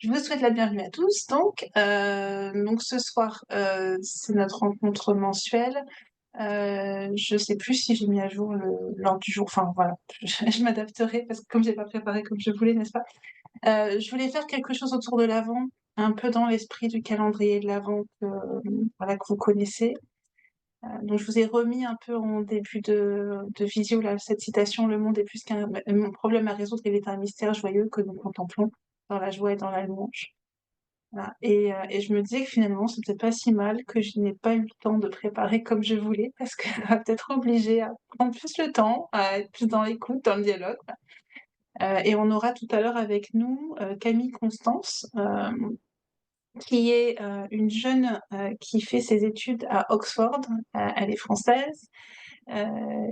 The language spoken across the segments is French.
Je vous souhaite la bienvenue à tous. Donc ce soir, c'est notre rencontre mensuelle. Je sais plus si j'ai mis à jour l'ordre du jour. Enfin voilà, je m'adapterai parce que comme j'ai pas préparé comme je voulais, n'est-ce pas? Je voulais faire quelque chose autour de l'Avent, un peu dans l'esprit du calendrier de l'Avent voilà, que vous connaissez. Donc je vous ai remis un peu en début de visio là, cette citation: «Le monde est plus qu'un problème à résoudre, il est un mystère joyeux que nous contemplons dans la joie et dans la louange». Voilà. Et je me disais que finalement, c'est peut-être pas si mal que je n'ai pas eu le temps de préparer comme je voulais, parce que ça va peut-être obliger à prendre plus le temps, à être plus dans l'écoute, dans le dialogue. Et on aura tout à l'heure avec nous Camille Constance, qui est une jeune qui fait ses études à Oxford. Elle est française.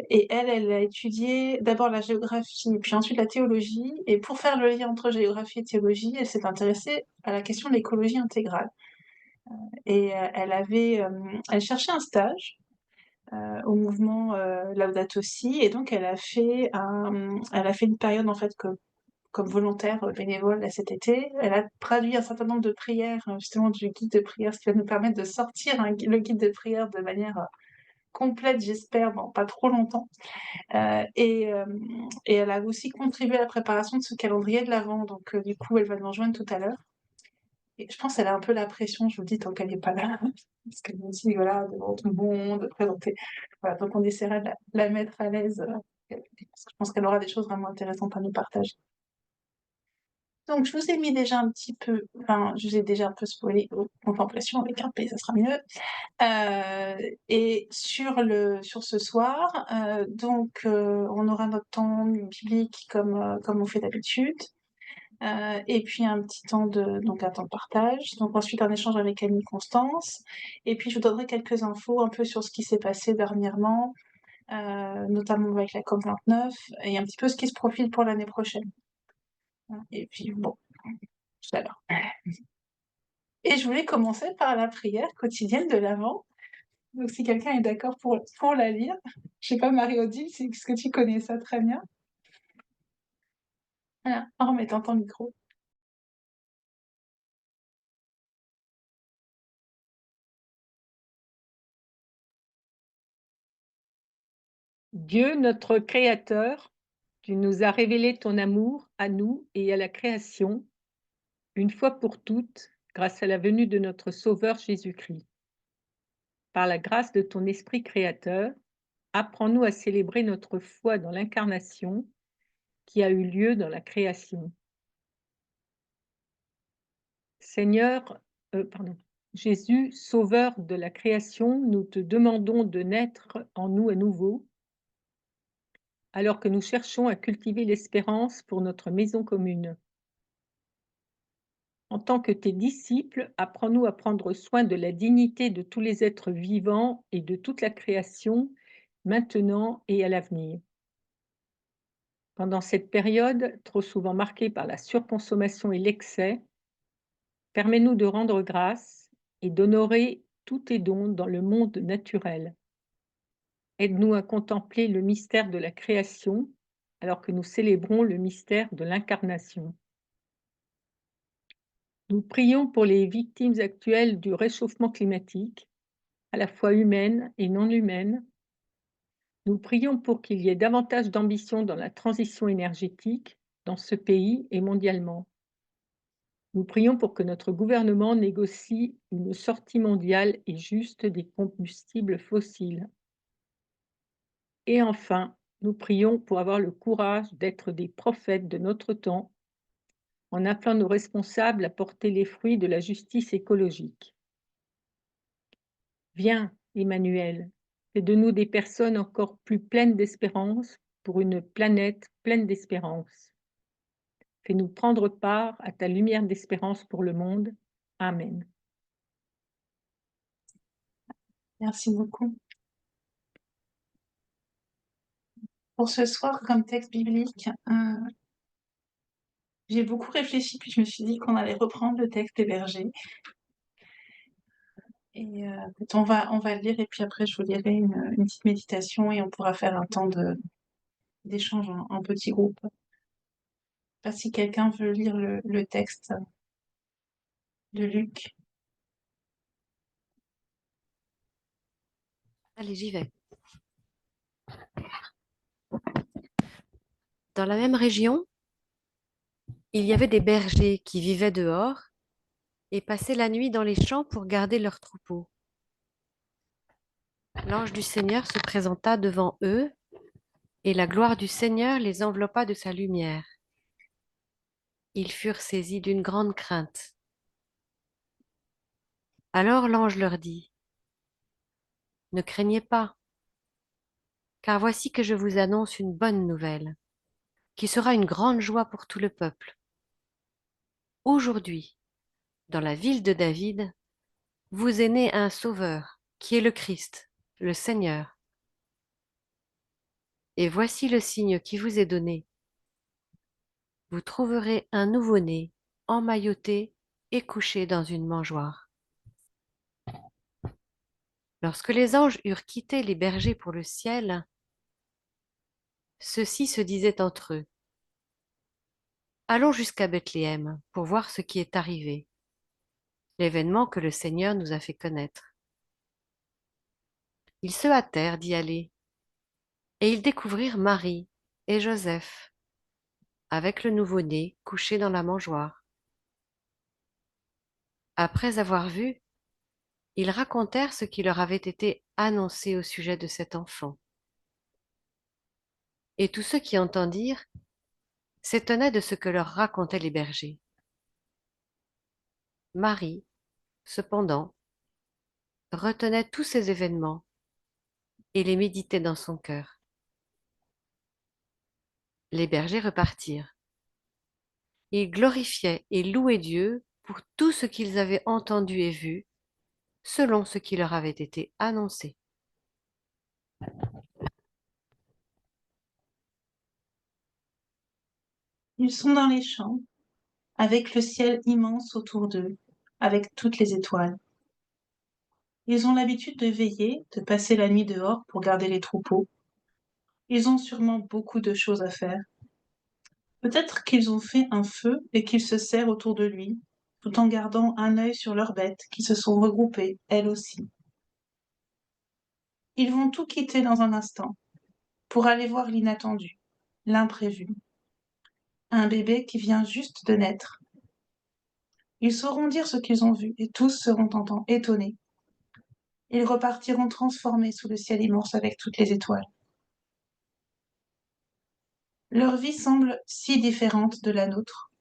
Et elle a étudié d'abord la géographie, puis ensuite la théologie. Et pour faire le lien entre géographie et théologie, elle s'est intéressée à la question de l'écologie intégrale. Et elle cherchait un stage au mouvement Laudato Si, et donc elle a fait une période en fait comme volontaire bénévole là, cet été. Elle a traduit un certain nombre de prières, justement du guide de prière, ce qui va nous permettre de sortir le guide de prière de manière complète, j'espère, dans pas trop longtemps. Et elle a aussi contribué à la préparation de ce calendrier de l'Avent, donc du coup, elle va nous rejoindre tout à l'heure. Et je pense qu'elle a un peu la pression, je vous le dis, tant qu'elle n'est pas là, parce qu'elle me dit, voilà, devant tout le monde, de présenter. Voilà, donc on essaiera de la mettre à l'aise, parce que je pense qu'elle aura des choses vraiment intéressantes à nous partager. Donc je vous ai mis déjà un petit peu, enfin, je vous ai déjà un peu spoilé vos contemplations avec un P, ça sera mieux. Et sur ce soir, on aura notre temps biblique comme on fait d'habitude. Et puis un petit temps un temps de partage. Donc ensuite un échange avec Camille Constance. Et puis je vous donnerai quelques infos un peu sur ce qui s'est passé dernièrement, notamment avec la COP29, et un petit peu ce qui se profile pour l'année prochaine. Et puis bon, tout à l'heure. Et je voulais commencer par la prière quotidienne de l'Avent. Donc si quelqu'un est d'accord pour la lire, je sais pas, Marie-Odile, est-ce que tu connais ça très bien? Voilà, en remettant ton micro. Dieu, notre Créateur, tu nous as révélé ton amour à nous et à la création, une fois pour toutes, grâce à la venue de notre Sauveur Jésus-Christ. Par la grâce de ton Esprit créateur, apprends-nous à célébrer notre foi dans l'incarnation qui a eu lieu dans la création. Seigneur, Jésus, Sauveur de la création, nous te demandons de naître en nous à nouveau, alors que nous cherchons à cultiver l'espérance pour notre maison commune. En tant que tes disciples, apprends-nous à prendre soin de la dignité de tous les êtres vivants et de toute la création, maintenant et à l'avenir. Pendant cette période, trop souvent marquée par la surconsommation et l'excès, permets-nous de rendre grâce et d'honorer tous tes dons dans le monde naturel. Aide-nous à contempler le mystère de la création alors que nous célébrons le mystère de l'incarnation. Nous prions pour les victimes actuelles du réchauffement climatique, à la fois humaines et non humaines. Nous prions pour qu'il y ait davantage d'ambition dans la transition énergétique dans ce pays et mondialement. Nous prions pour que notre gouvernement négocie une sortie mondiale et juste des combustibles fossiles. Et enfin, nous prions pour avoir le courage d'être des prophètes de notre temps, en appelant nos responsables à porter les fruits de la justice écologique. Viens, Emmanuel, fais de nous des personnes encore plus pleines d'espérance pour une planète pleine d'espérance. Fais-nous prendre part à ta lumière d'espérance pour le monde. Amen. Merci beaucoup. Pour ce soir, comme texte biblique, j'ai beaucoup réfléchi, puis je me suis dit qu'on allait reprendre le texte des Bergers. Et on va le lire, et puis après, je vous lirai une petite méditation, et on pourra faire un temps d'échange en petit groupe. Je sais pas si quelqu'un veut lire le texte. de Luc. Allez, j'y vais. Dans la même région, il y avait des bergers qui vivaient dehors et passaient la nuit dans les champs pour garder leurs troupeaux. L'ange du Seigneur se présenta devant eux et la gloire du Seigneur les enveloppa de sa lumière. Ils furent saisis d'une grande crainte. Alors l'ange leur dit, ne craignez pas, car voici que je vous annonce une bonne nouvelle, qui sera une grande joie pour tout le peuple. Aujourd'hui, dans la ville de David, vous est né un Sauveur, qui est le Christ, le Seigneur. Et voici le signe qui vous est donné. Vous trouverez un nouveau-né, emmailloté et couché dans une mangeoire. Lorsque les anges eurent quitté les bergers pour le ciel, ceux-ci se disaient entre eux, allons jusqu'à Bethléem pour voir ce qui est arrivé, l'événement que le Seigneur nous a fait connaître. Ils se hâtèrent d'y aller, et ils découvrirent Marie et Joseph, avec le nouveau-né couché dans la mangeoire. Après avoir vu, ils racontèrent ce qui leur avait été annoncé au sujet de cet enfant. Et tous ceux qui entendirent s'étonnaient de ce que leur racontaient les bergers. Marie, cependant, retenait tous ces événements et les méditait dans son cœur. Les bergers repartirent. Ils glorifiaient et louaient Dieu pour tout ce qu'ils avaient entendu et vu, selon ce qui leur avait été annoncé. Ils sont dans les champs, avec le ciel immense autour d'eux, avec toutes les étoiles. Ils ont l'habitude de veiller, de passer la nuit dehors pour garder les troupeaux. Ils ont sûrement beaucoup de choses à faire. Peut-être qu'ils ont fait un feu et qu'ils se serrent autour de lui, tout en gardant un œil sur leurs bêtes qui se sont regroupées, elles aussi. Ils vont tout quitter dans un instant pour aller voir l'inattendu, l'imprévu. Un bébé qui vient juste de naître. Ils sauront dire ce qu'ils ont vu et tous seront étonnés. Ils repartiront transformés sous le ciel immense avec toutes les étoiles. Leur vie semble si différente de la nôtre.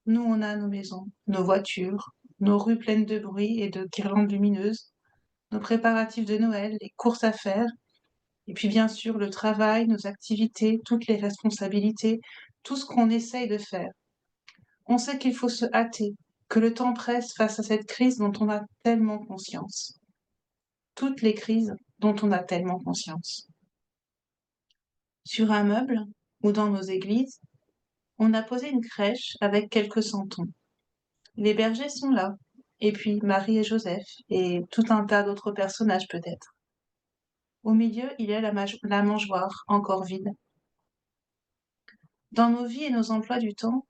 Nous, on a nos maisons, nos voitures, nos rues pleines de bruit et de guirlandes lumineuses, nos préparatifs de Noël, les courses à faire, et puis bien sûr le travail, nos activités, toutes les responsabilités, tout ce qu'on essaye de faire. On sait qu'il faut se hâter, que le temps presse face à cette crise dont on a tellement conscience. Toutes les crises dont on a tellement conscience. Sur un meuble ou dans nos églises, on a posé une crèche avec quelques santons. Les bergers sont là, et puis Marie et Joseph, et tout un tas d'autres personnages peut-être. Au milieu, il y a la mangeoire, encore vide. Dans nos vies et nos emplois du temps,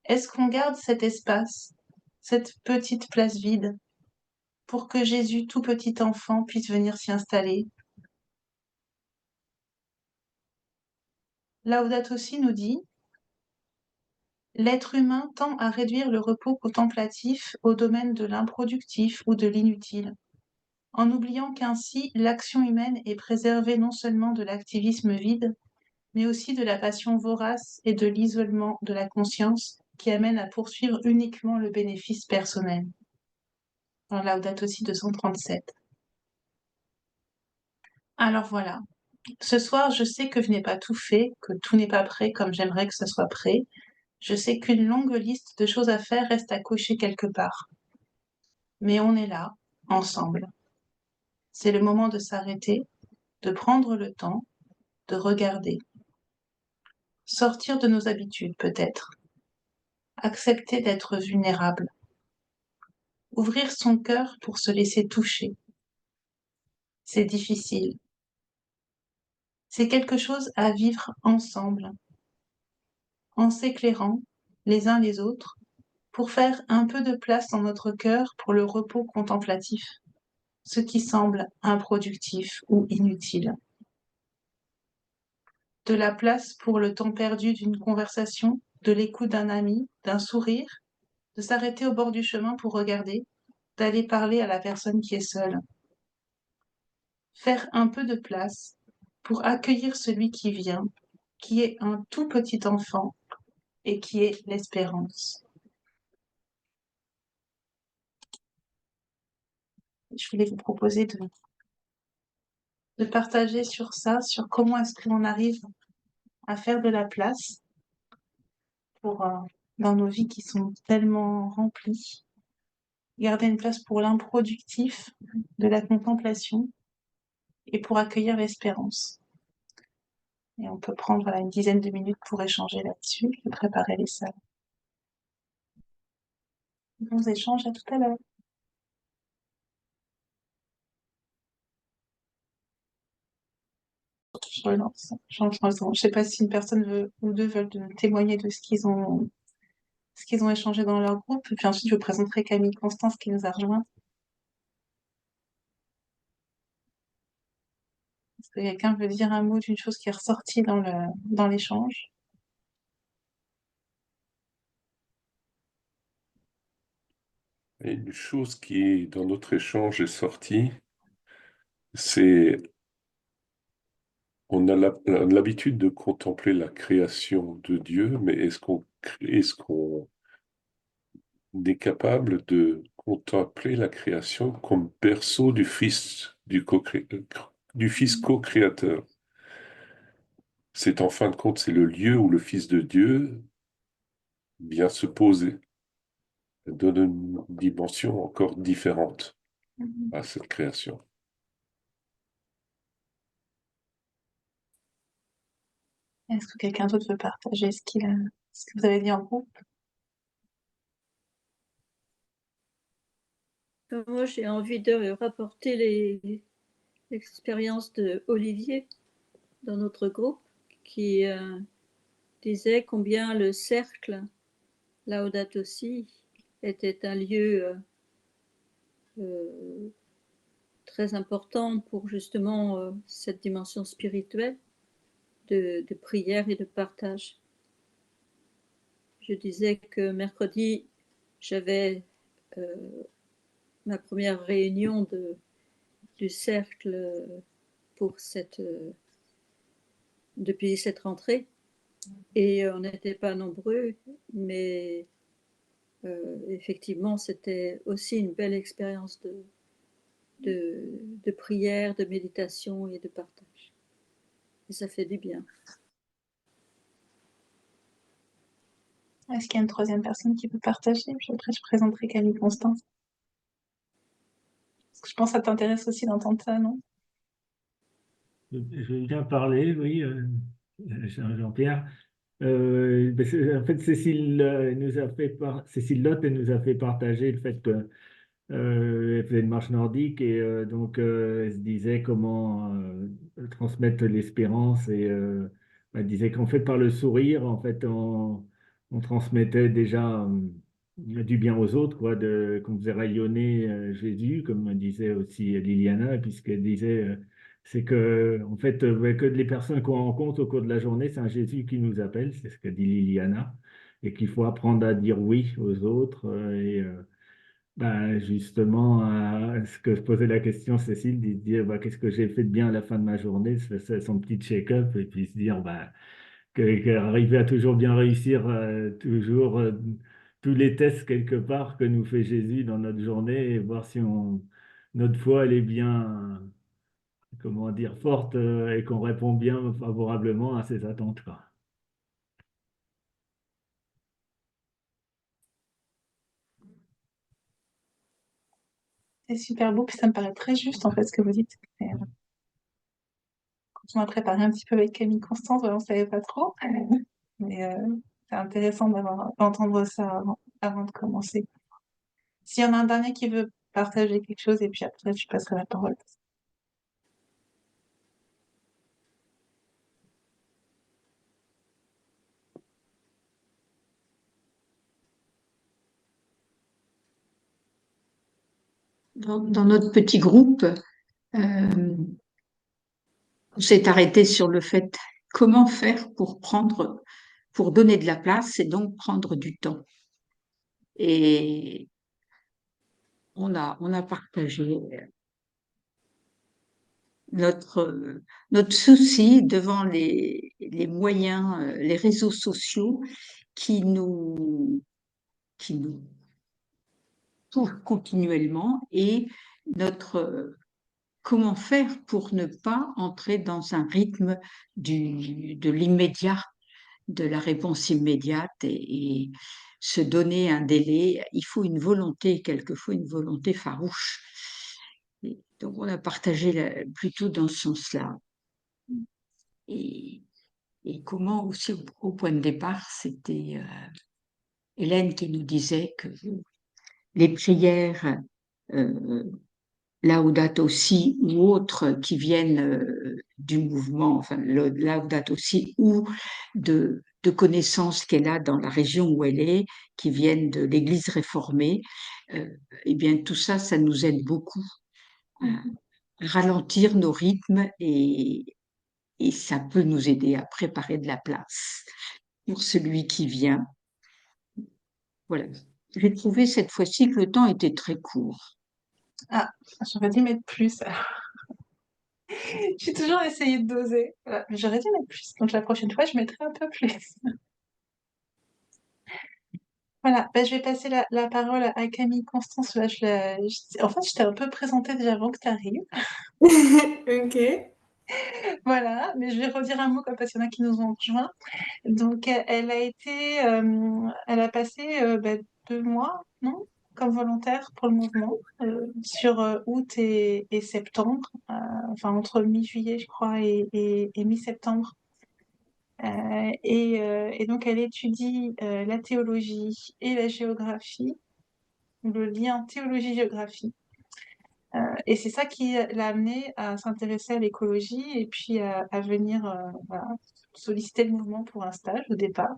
est-ce qu'on garde cet espace, cette petite place vide, pour que Jésus, tout petit enfant, puisse venir s'y installer? Laudato Si nous dit: l'être humain tend à réduire le repos contemplatif au domaine de l'improductif ou de l'inutile, en oubliant qu'ainsi l'action humaine est préservée non seulement de l'activisme vide, mais aussi de la passion vorace et de l'isolement de la conscience qui amène à poursuivre uniquement le bénéfice personnel. Dans Laudato Si 237. Alors voilà, ce soir, je sais que je n'ai pas tout fait, que tout n'est pas prêt comme j'aimerais que ce soit prêt. Je sais qu'une longue liste de choses à faire reste à cocher quelque part. Mais on est là, ensemble. C'est le moment de s'arrêter, de prendre le temps, de regarder. Sortir de nos habitudes, peut-être. Accepter d'être vulnérable. Ouvrir son cœur pour se laisser toucher. C'est difficile. C'est quelque chose à vivre ensemble, en s'éclairant les uns les autres, pour faire un peu de place dans notre cœur pour le repos contemplatif, ce qui semble improductif ou inutile. De la place pour le temps perdu d'une conversation, de l'écoute d'un ami, d'un sourire, de s'arrêter au bord du chemin pour regarder, d'aller parler à la personne qui est seule. Faire un peu de place pour accueillir celui qui vient, qui est un tout petit enfant et qui est l'espérance. Je voulais vous proposer de partager sur ça, sur comment est-ce qu'on arrive à faire de la place pour, dans nos vies qui sont tellement remplies, garder une place pour l'improductif, de la contemplation et pour accueillir l'espérance. Et on peut prendre une dizaine de minutes pour échanger là-dessus et préparer les salles. Bons échanges, à tout à l'heure. Je relance. Je ne sais pas si une personne ou deux veulent témoigner de ce qu'ils ont échangé dans leur groupe. Puis ensuite, je vous présenterai Camille Constance qui nous a rejoint. Est-ce que quelqu'un veut dire un mot d'une chose qui est ressortie dans l'échange? Et une chose qui est dans notre échange est sortie, c'est on a l'habitude de contempler la création de Dieu, mais est-ce qu'on est capable de contempler la création comme berceau du Fils, du Fils co-créateur? C'est en fin de compte, c'est le lieu où le Fils de Dieu vient se poser, donne une dimension encore différente à cette création. Est-ce que quelqu'un d'autre veut partager ce que vous avez dit en groupe? Moi, j'ai envie de rapporter l'expérience de Olivier dans notre groupe qui disait combien le cercle Laudato Si était un lieu très important pour justement cette dimension spirituelle de prière et de partage. Je disais que mercredi, j'avais ma première réunion du cercle pour depuis cette rentrée. Et on n'était pas nombreux, mais effectivement, c'était aussi une belle expérience de prière, de méditation et de partage. Et ça fait du bien. Est-ce qu'il y a une troisième personne qui peut partager? Puis après, je présenterai Camille Constance. Parce que je pense que ça t'intéresse aussi d'entendre ça, non? Je vais bien parler, oui, Jean-Pierre. En fait, Cécile Lotte elle nous a fait partager le fait que elle faisait une marche nordique et donc elle se disait comment transmettre l'espérance et elle disait qu'en fait par le sourire, en fait, on transmettait déjà du bien aux autres, quoi, qu'on faisait rayonner Jésus, comme disait aussi Liliana, puisqu'elle disait c'est que en fait que les personnes qu'on rencontre au cours de la journée, c'est un Jésus qui nous appelle, c'est ce que dit Liliana, et qu'il faut apprendre à dire oui aux autres ben, justement, ce que je posais la question, Cécile, de dire bah, qu'est-ce que j'ai fait de bien à la fin de ma journée, se faire son petit check-up et puis se dire bah, qu'arriver à toujours bien réussir, toujours tous les tests quelque part que nous fait Jésus dans notre journée et voir si notre foi elle est bien, comment dire, forte et qu'on répond bien favorablement à ses attentes, quoi. C'est super beau, puis ça me paraît très juste, en fait, ce que vous dites. Et, quand on a préparé un petit peu avec Camille Constance, on ne savait pas trop. Mais c'est intéressant d'entendre ça avant de commencer. S'il y en a un dernier qui veut partager quelque chose, et puis après, je passerai la parole. dans notre petit groupe, on s'est arrêté sur le fait comment faire pour donner de la place et donc prendre du temps. Et on a partagé notre souci devant les moyens, les réseaux sociaux qui nous touchent continuellement et comment faire pour ne pas entrer dans un rythme de l'immédiat, de la réponse immédiate et se donner un délai. Il faut une volonté, quelquefois une volonté farouche. Et donc on a partagé plutôt dans ce sens-là. Et, et comment aussi au point de départ, c'était Hélène qui nous disait que les prières Laudato Si ou autres qui viennent du mouvement, enfin le Laudato Si ou de connaissances qu'elle a dans la région où elle est, qui viennent de l'Église réformée, eh bien tout ça, ça nous aide beaucoup à ralentir nos rythmes et ça peut nous aider à préparer de la place pour celui qui vient. Voilà. J'ai trouvé cette fois-ci que le temps était très court. Ah, j'aurais dû mettre plus. J'ai toujours essayé de doser. Voilà. Mais j'aurais dû mettre plus. Donc la prochaine fois, je mettrai un peu plus. Voilà, bah, je vais passer la parole à Camille Constance. Là, en fait, je t'ai un peu présentée déjà avant que tu arrives. Ok. Voilà, mais je vais redire un mot comme parce qu'il y en a qui nous ont rejoints. Donc, elle a passé 2 mois, non, comme volontaire pour le mouvement sur août et septembre, enfin entre mi-juillet, je crois, et mi-septembre. Et donc, elle étudie la théologie et la géographie, le lien théologie-géographie. Et c'est ça qui l'a amenée à s'intéresser à l'écologie et puis à venir voilà, solliciter le mouvement pour un stage au départ.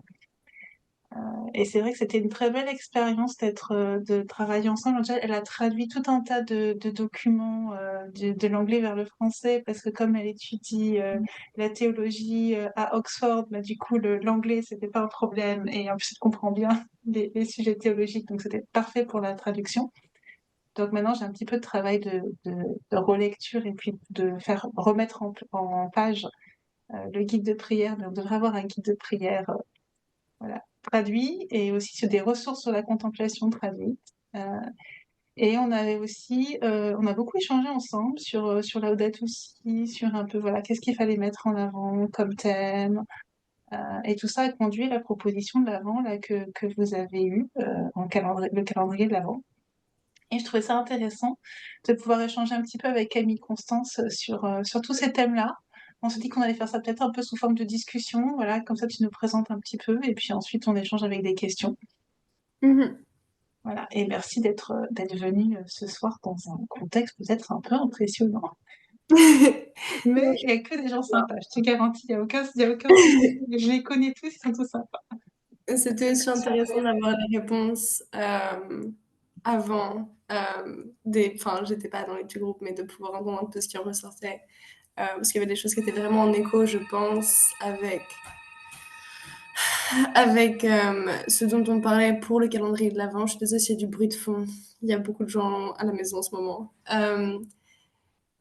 Et c'est vrai que c'était une très belle expérience de travailler ensemble. Déjà, elle a traduit tout un tas de documents de l'anglais vers le français parce que comme elle étudie la théologie à Oxford, bah, du coup l'anglais c'était pas un problème et en plus elle comprend bien les sujets théologiques, donc c'était parfait pour la traduction. Donc maintenant j'ai un petit peu de travail de relecture et puis de faire remettre en page le guide de prière. Donc on devrait avoir un guide de prière voilà, traduit et aussi sur des ressources sur la contemplation traduite. Et on avait aussi, on a beaucoup échangé ensemble sur Laudato Si, sur un peu voilà qu'est-ce qu'il fallait mettre en avant comme thème. Et tout ça a conduit à la proposition de l'Avent là que vous avez eue le calendrier de l'Avent. Et je trouvais ça intéressant de pouvoir échanger un petit peu avec Camille Constance sur tous ces thèmes-là. On se dit qu'on allait faire ça peut-être un peu sous forme de discussion, voilà, comme ça tu nous présentes un petit peu, et puis ensuite on échange avec des questions. Mhm. Voilà, et merci d'être venu ce soir dans un contexte peut-être un peu impressionnant. Mais il n'y a que des gens sympas, je te garantis, il y a aucun souci. Je les connais tous, ils sont tous sympas. C'était aussi intéressant d'avoir les réponses avant enfin, j'étais pas dans les petits groupes, mais de pouvoir entendre un peu ce qui en ressortait. Parce qu'il y avait des choses qui étaient vraiment en écho, je pense, avec ce dont on parlait pour le calendrier de l'Avent. Je suis désolée s'il y a du bruit de fond. Il y a beaucoup de gens à la maison en ce moment.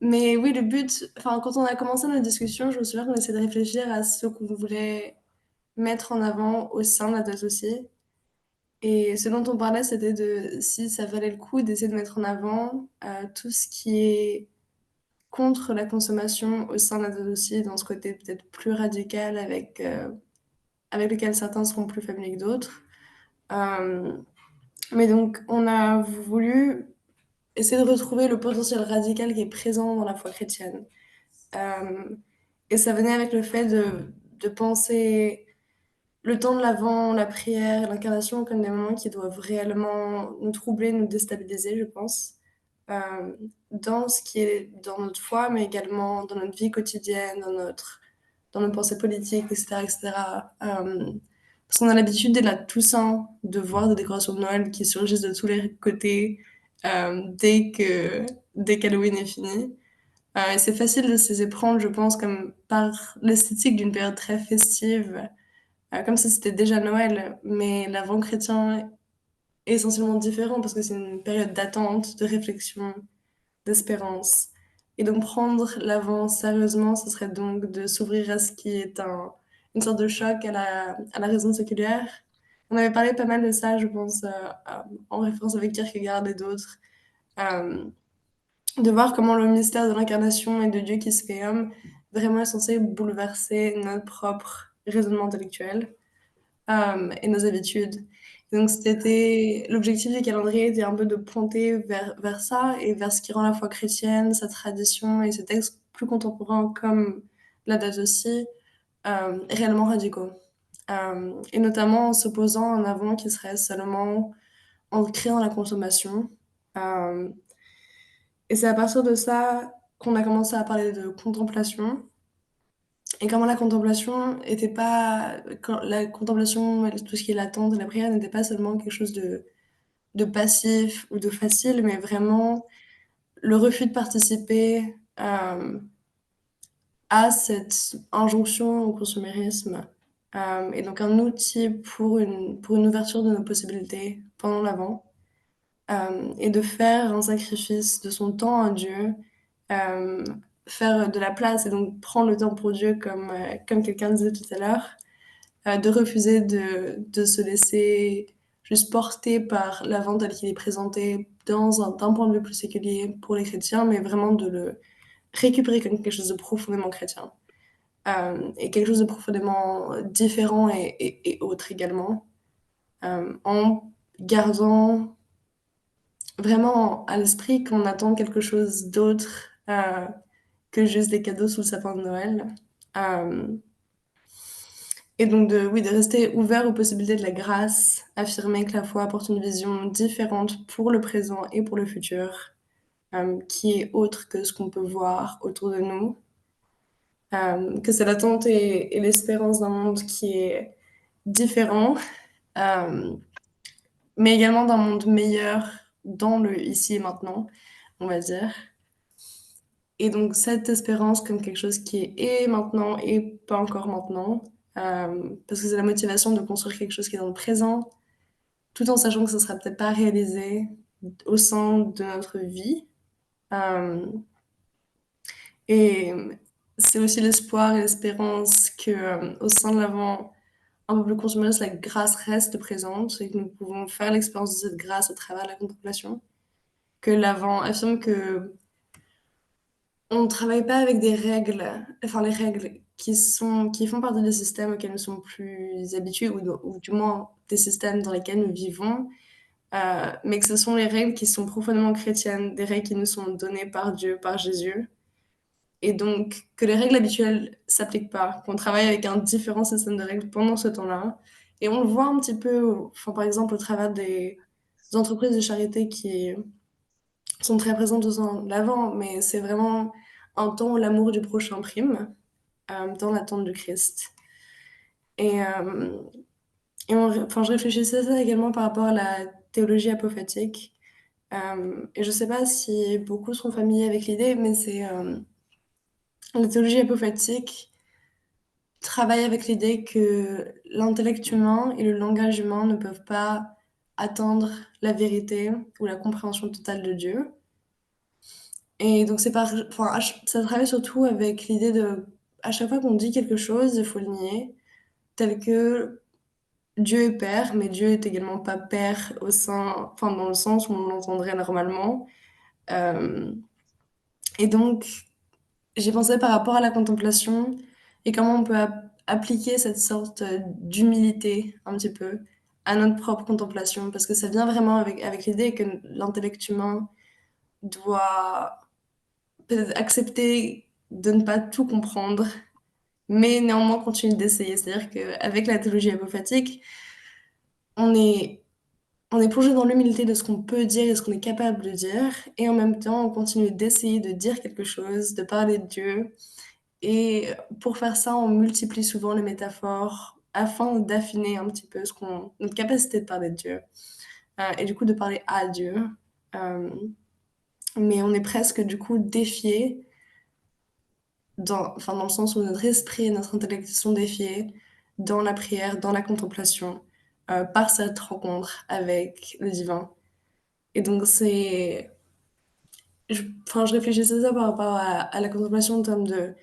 Mais oui, le but, enfin, quand on a commencé notre discussion, je me souviens qu'on essayait de réfléchir à ce qu'on voulait mettre en avant au sein de la associée. Et ce dont on parlait, c'était de si ça valait le coup d'essayer de mettre en avant tout ce qui est contre la consommation au sein de la associée, dans ce côté peut-être plus radical avec lequel certains seront plus familiers que d'autres. Mais donc, on a voulu essayer de retrouver le potentiel radical qui est présent dans la foi chrétienne. Et ça venait avec le fait de penser le temps de l'Avent, la prière, l'incarnation comme des moments qui doivent réellement nous troubler, nous déstabiliser, je pense, dans ce qui est dans notre foi, mais également dans notre vie quotidienne, dans nos pensées politiques, etc. etc. Parce qu'on a l'habitude dès la Toussaint de voir des décorations de Noël qui surgissent de tous les côtés, dès qu'Halloween est fini. Et c'est facile de se laisser prendre, je pense, comme par l'esthétique d'une période très festive, comme si c'était déjà Noël. Mais l'Avent chrétien est essentiellement différent parce que c'est une période d'attente, de réflexion, d'espérance. Et donc prendre l'Avent sérieusement, ce serait donc de s'ouvrir à ce qui est une sorte de choc à la raison séculaire. On avait parlé pas mal de ça, je pense, en référence avec Kierkegaard et d'autres. Euh, de voir comment le mystère de l'incarnation et de Dieu qui se fait homme vraiment est censé bouleverser notre propre raisonnement intellectuel et nos habitudes. Et donc l'objectif du calendrier était un peu de pointer vers ça et vers ce qui rend la foi chrétienne, sa tradition et ses textes plus contemporains comme la date aussi, réellement radicaux. Et notamment en s'opposant à un avant qui serait seulement ancré dans la consommation. Euh, et c'est à partir de ça qu'on a commencé à parler de contemplation. Et comment la contemplation était pas. La contemplation, tout ce qui est l'attente et la prière n'était pas seulement quelque chose de passif ou de facile, mais vraiment le refus de participer à cette injonction au consumérisme. Et donc un outil pour une ouverture de nos possibilités pendant l'Avent. Et de faire un sacrifice de son temps à Dieu, euh, faire de la place et donc prendre le temps pour Dieu, comme quelqu'un disait tout à l'heure, de refuser de se laisser juste porter par l'Avent tel qu'il est présenté d'un point de vue plus séculier pour les chrétiens, mais vraiment de le récupérer comme quelque chose de profondément chrétien. Et quelque chose de profondément différent et autre également, en gardant vraiment à l'esprit qu'on attend quelque chose d'autre que juste des cadeaux sous le sapin de Noël. Euh, et donc, oui, de rester ouvert aux possibilités de la grâce, affirmer que la foi apporte une vision différente pour le présent et pour le futur, qui est autre que ce qu'on peut voir autour de nous. Que c'est l'attente et l'espérance d'un monde qui est différent, euh, mais également d'un monde meilleur dans le ici et maintenant, on va dire. Et donc cette espérance comme quelque chose qui est et maintenant et pas encore maintenant, parce que c'est la motivation de construire quelque chose qui est dans le présent, tout en sachant que ce sera peut-être pas réalisé au sein de notre vie. Euh, et c'est aussi l'espoir et l'espérance que au sein de l'avant un peu plus consumériste, la grâce reste présente et que nous pouvons faire l'expérience de cette grâce à travers la contemplation. Que l'avant affirme que on ne travaille pas avec des règles, enfin les règles qui font partie des systèmes auxquels nous sommes plus habitués, ou du moins des systèmes dans lesquels nous vivons, mais que ce sont les règles qui sont profondément chrétiennes, des règles qui nous sont données par Dieu, par Jésus, et donc que les règles habituelles s'appliquent pas, qu'on travaille avec un différent système de règles pendant ce temps-là, et on le voit un petit peu, enfin, par exemple au travers des entreprises de charité qui sont très présentes au sein de l'Avent, mais c'est vraiment un temps où l'amour du prochain prime, dans l'attente du Christ. Et, enfin, je réfléchissais à ça également par rapport à la théologie apophatique. Et je ne sais pas si beaucoup sont familiers avec l'idée, mais c'est la théologie apophatique travaille avec l'idée que l'intellect humain et le langage humain ne peuvent pas atteindre la vérité ou la compréhension totale de Dieu. Et donc enfin, ça travaille surtout avec l'idée de, à chaque fois qu'on dit quelque chose, il faut le nier, tel que Dieu est père, mais Dieu est également pas père enfin, dans le sens où on l'entendrait normalement. Euh, et donc, j'ai pensé par rapport à la contemplation et comment on peut appliquer cette sorte d'humilité un petit peu à notre propre contemplation, parce que ça vient vraiment avec l'idée que l'intellect humain doit peut-être accepter de ne pas tout comprendre, mais néanmoins continuer d'essayer. C'est-à-dire qu'avec la théologie apophatique, on est, on est plongé dans l'humilité de ce qu'on peut dire et ce qu'on est capable de dire, et en même temps, on continue d'essayer de dire quelque chose, de parler de Dieu. Et pour faire ça, on multiplie souvent les métaphores afin d'affiner un petit peu notre capacité de parler de Dieu, et du coup de parler à Dieu. mais on est presque du coup défié, dans le sens où notre esprit et notre intellect sont défiés dans la prière, dans la contemplation, par cette rencontre avec le divin. Et donc je réfléchissais à ça par rapport à la contemplation en termes de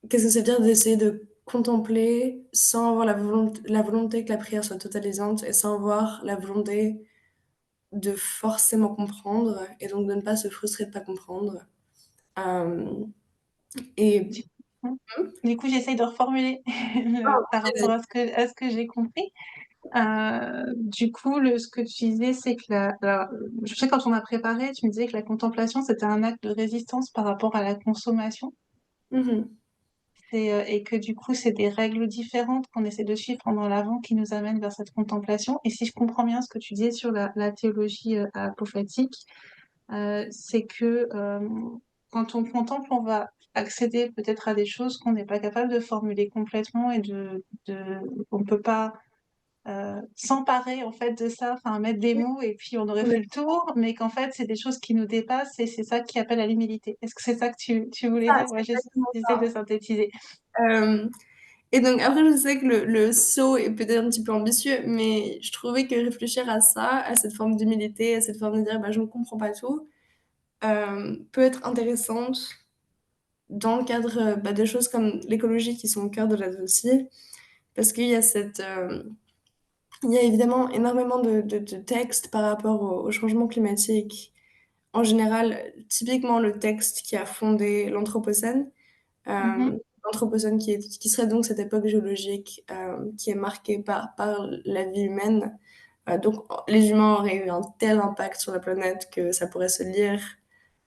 qu'est-ce que ça veut dire d'essayer de contempler sans avoir la volonté que la prière soit totalisante et sans avoir la volonté de forcément comprendre et donc de ne pas se frustrer de ne pas comprendre. Et Du du coup, j'essaye de reformuler par rapport à ce que j'ai compris. Du coup, ce que tu disais, c'est que je sais quand on a préparé, tu me disais que la contemplation, c'était un acte de résistance par rapport à la consommation. Mhm. Et que du coup, c'est des règles différentes qu'on essaie de suivre pendant l'Avent qui nous amènent vers cette contemplation. Et si je comprends bien ce que tu disais sur la théologie apophatique, c'est que quand on contemple, on va accéder peut-être à des choses qu'on n'est pas capable de formuler complètement et on ne peut pas s'emparer en fait de ça, enfin mettre des mots et puis on aurait Ouais. fait le tour, mais qu'en fait c'est des choses qui nous dépassent et c'est ça qui appelle à l'humilité. Est-ce que c'est ça que tu voulais Ah, dire? c'est Ouais, exactement j'essaie de ça. synthétiser. Euh, et donc après, je sais que le saut est peut-être un petit peu ambitieux, mais je trouvais que réfléchir à ça, à cette forme d'humilité, à cette forme de dire bah, je ne comprends pas tout, peut être intéressante dans le cadre des choses comme l'écologie qui sont au cœur de la aussi, parce qu'il y a il y a évidemment énormément de textes par rapport au changement climatique. En général, typiquement le texte qui a fondé l'Anthropocène, Mhm. l'Anthropocène qui serait donc cette époque géologique qui est marquée par la vie humaine. Donc les humains auraient eu un tel impact sur la planète que ça pourrait se lire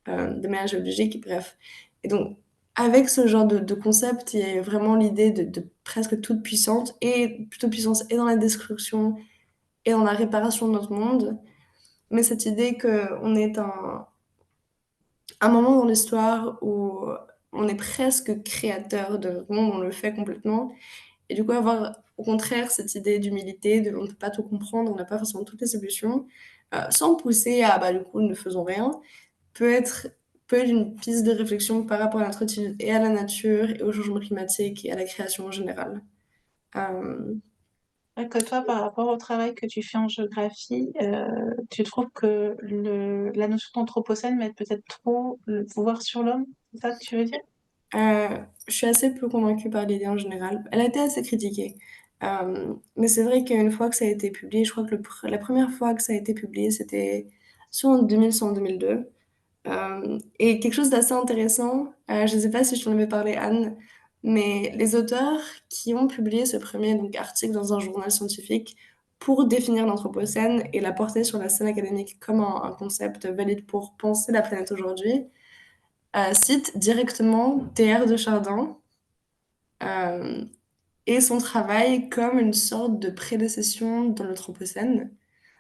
de manière géologique, bref. Et donc avec ce genre de concept, il y a vraiment l'idée de presque toute puissance, et toute puissance et dans la destruction et dans la réparation de notre monde. Mais cette idée qu'on est un moment dans l'histoire où on est presque créateur de notre monde, on le fait complètement. Et du coup, avoir au contraire cette idée d'humilité, de on ne peut pas tout comprendre, on n'a pas forcément toutes les solutions, sans pousser à bah, du coup, ne faisons rien, peut être, peut être une piste de réflexion par rapport à notre attitude et à la nature, et au changement climatique, et à la création en général. Euh, Ouais, que toi, par rapport au travail que tu fais en géographie, tu trouves que la notion d'anthropocène met peut-être trop le pouvoir sur l'homme? C'est ça que tu veux dire? Euh, je suis assez peu convaincue par l'idée en général. Elle a été assez critiquée. Mais c'est vrai qu'une fois que ça a été publié, je crois que la première fois que ça a été publié, c'était soit en 2000, soit en 2002. Et quelque chose d'assez intéressant, je ne sais pas si je t'en avais parlé, Anne, mais les auteurs qui ont publié ce premier donc, article dans un journal scientifique pour définir l'Anthropocène et la porter sur la scène académique comme un concept valide pour penser la planète aujourd'hui, cite directement Théère de Chardin euh, et son travail comme une sorte de prédécession dans l'Anthropocène.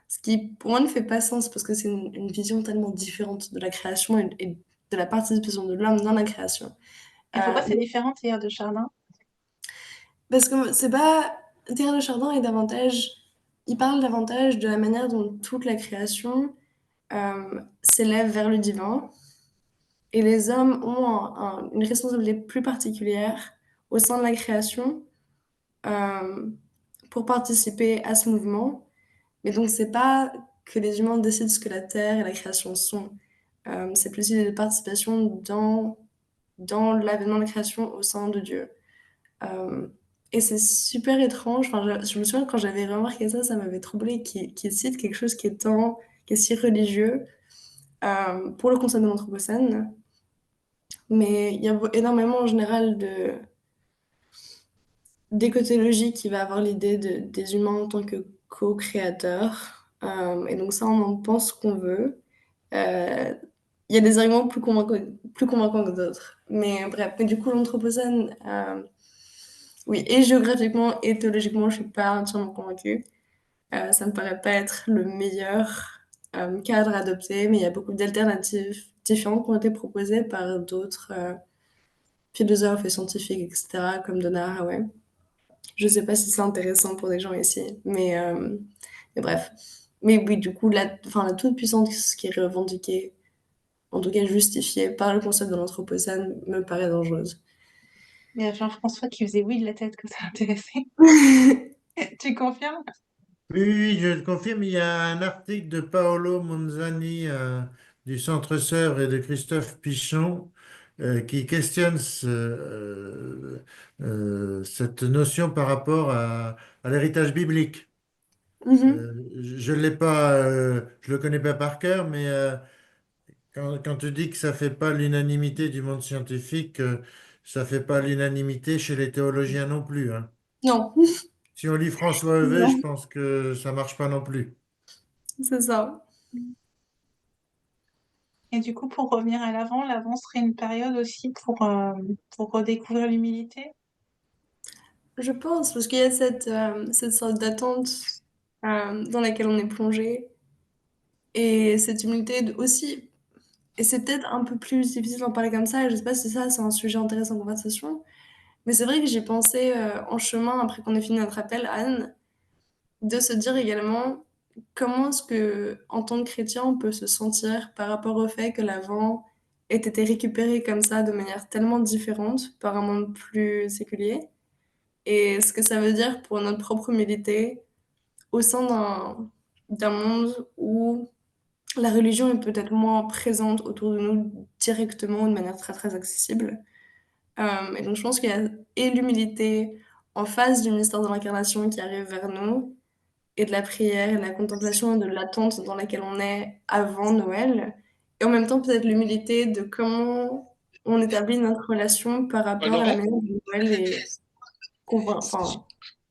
Ce qui, pour moi, ne fait pas sens parce que c'est une vision tellement différente de la création et de la participation de l'homme dans la création. Et pourquoi c'est Mais différent hier de Chardin? parce que c'est pas. Théère de Chardin est davantage. Il parle davantage de la manière dont toute la création s'élève vers le divin. Et les hommes ont une responsabilité plus particulière au sein de la création euh, pour participer à ce mouvement. Mais donc, c'est pas que les humains décident ce que la Terre et la création sont. C'est plus une participation dans l'avènement de la création au sein de Dieu. Euh, et c'est super étrange. Enfin, je me souviens quand j'avais remarqué ça, ça m'avait troublé qu'il cite quelque chose qui est si religieux pour le concept de l'Anthropocène. Mais il y a énormément en général d'écothéologie qui va avoir l'idée des humains en tant que co-créateurs. Et donc ça, on en pense ce qu'on veut. Euh, Il y a des arguments plus convaincants que d'autres. Mais bref, mais du coup, l'Anthropocène, oui, et géographiquement et théologiquement, je suis pas entièrement convaincue. Ça me paraît pas être le meilleur cadre à adopter, mais il y a beaucoup d'alternatives différentes qui ont été proposées par d'autres philosophes et scientifiques, etc., comme Donna Haraway. Je sais pas si c'est intéressant pour des gens ici, mais bref. Mais oui, du coup, la toute-puissance qui est revendiquée, en tout cas justifiée par le concept de l'Anthropocène, me paraît dangereuse. Il y a Jean-François qui faisait oui de la tête que ça l'intéressait. Tu confirmes? Oui, oui, oui, je le confirme. Il y a un article de Paolo Monzani du Centre Sèvres et de Christophe Pichon qui questionne cette notion par rapport à l'héritage biblique. Mhm. Je l'ai pas, je le connais pas par cœur, mais quand tu dis que ça fait pas l'unanimité du monde scientifique, ça fait pas l'unanimité chez les théologiens non plus, hein. Non, Si on lit François Heuvet, je non, pense que ça marche pas non plus. c'est ça. Et du coup, pour revenir à l'avant, l'avant serait une période aussi pour redécouvrir l'humilité. Je pense, parce qu'il y a cette sorte d'attente dans laquelle on est plongé, et cette humilité aussi. Et c'est peut-être un peu plus difficile d'en parler comme ça, et je sais pas si ça, c'est un sujet intéressant de conversation. Mais c'est vrai que j'ai pensé en chemin, après qu'on ait fini notre appel, Anne, de se dire également comment est-ce que, en tant que chrétien, on peut se sentir par rapport au fait que l'avant ait été récupéré comme ça de manière tellement différente par un monde plus séculier, et ce que ça veut dire pour notre propre humilité au sein d'un monde où la religion est peut-être moins présente autour de nous directement de manière très très accessible. Et donc je pense qu'il y a et l'humilité en face du mystère de l'incarnation qui arrive vers nous, et de la prière et de la contemplation et de l'attente dans laquelle on est avant Noël. Et en même temps peut-être l'humilité de comment on établit notre relation par rapport à la Alors, manière dont Noël est enfin,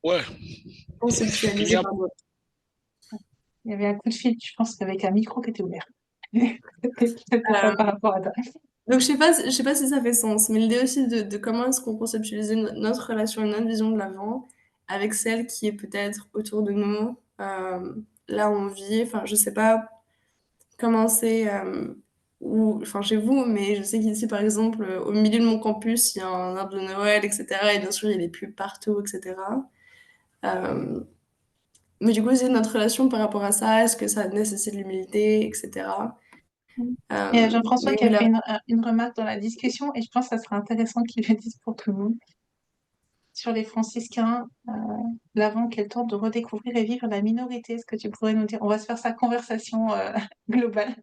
ouais, il y conceptualisé a, par d'autres. Il y avait un coup de fil, je pense, avec un micro qui était ouvert. C'était pas par rapport à toi. Donc je sais pas si ça fait sens, mais l'idée aussi de comment est-ce qu'on conceptualise notre relation et notre vision de l'avant avec celle qui est peut-être autour de nous, là où on vit. Enfin, je sais pas comment c'est enfin, chez vous, mais je sais qu'ici, par exemple, au milieu de mon campus, il y a un arbre de Noël, etc. Et bien sûr, il y a des pubs partout, etc. Euh, mais du coup, c'est notre relation par rapport à ça. Est-ce que ça nécessite l'humilité, etc. Il y a Jean-François Mais qui a fait une remarque dans la discussion et je pense que ça serait intéressant qu'il le dise pour tout le monde. Sur les franciscains, l'avant qu'elle tente de redécouvrir et vivre la minorité. Est-ce que tu pourrais nous dire? On va se faire sa conversation globale.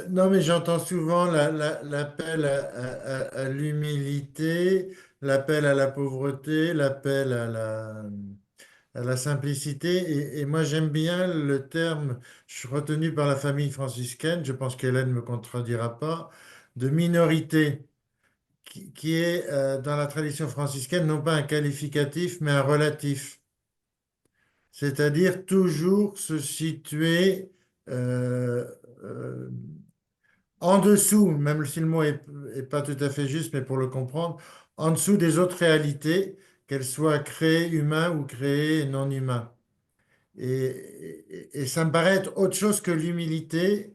Non, mais j'entends souvent l'appel à l'humilité, l'appel à la pauvreté, l'appel à la simplicité. Et moi, j'aime bien le terme, je suis retenu par la famille franciscaine, je pense qu'Hélène ne me contredira pas, de minorité, qui est dans la tradition franciscaine non pas un qualificatif, mais un relatif. C'est-à-dire toujours se situer euh, euh, en dessous, même si le mot est pas tout à fait juste, mais pour le comprendre, en dessous des autres réalités, qu'elles soient créées humains ou créées non humains. Et ça me paraît être autre chose que l'humilité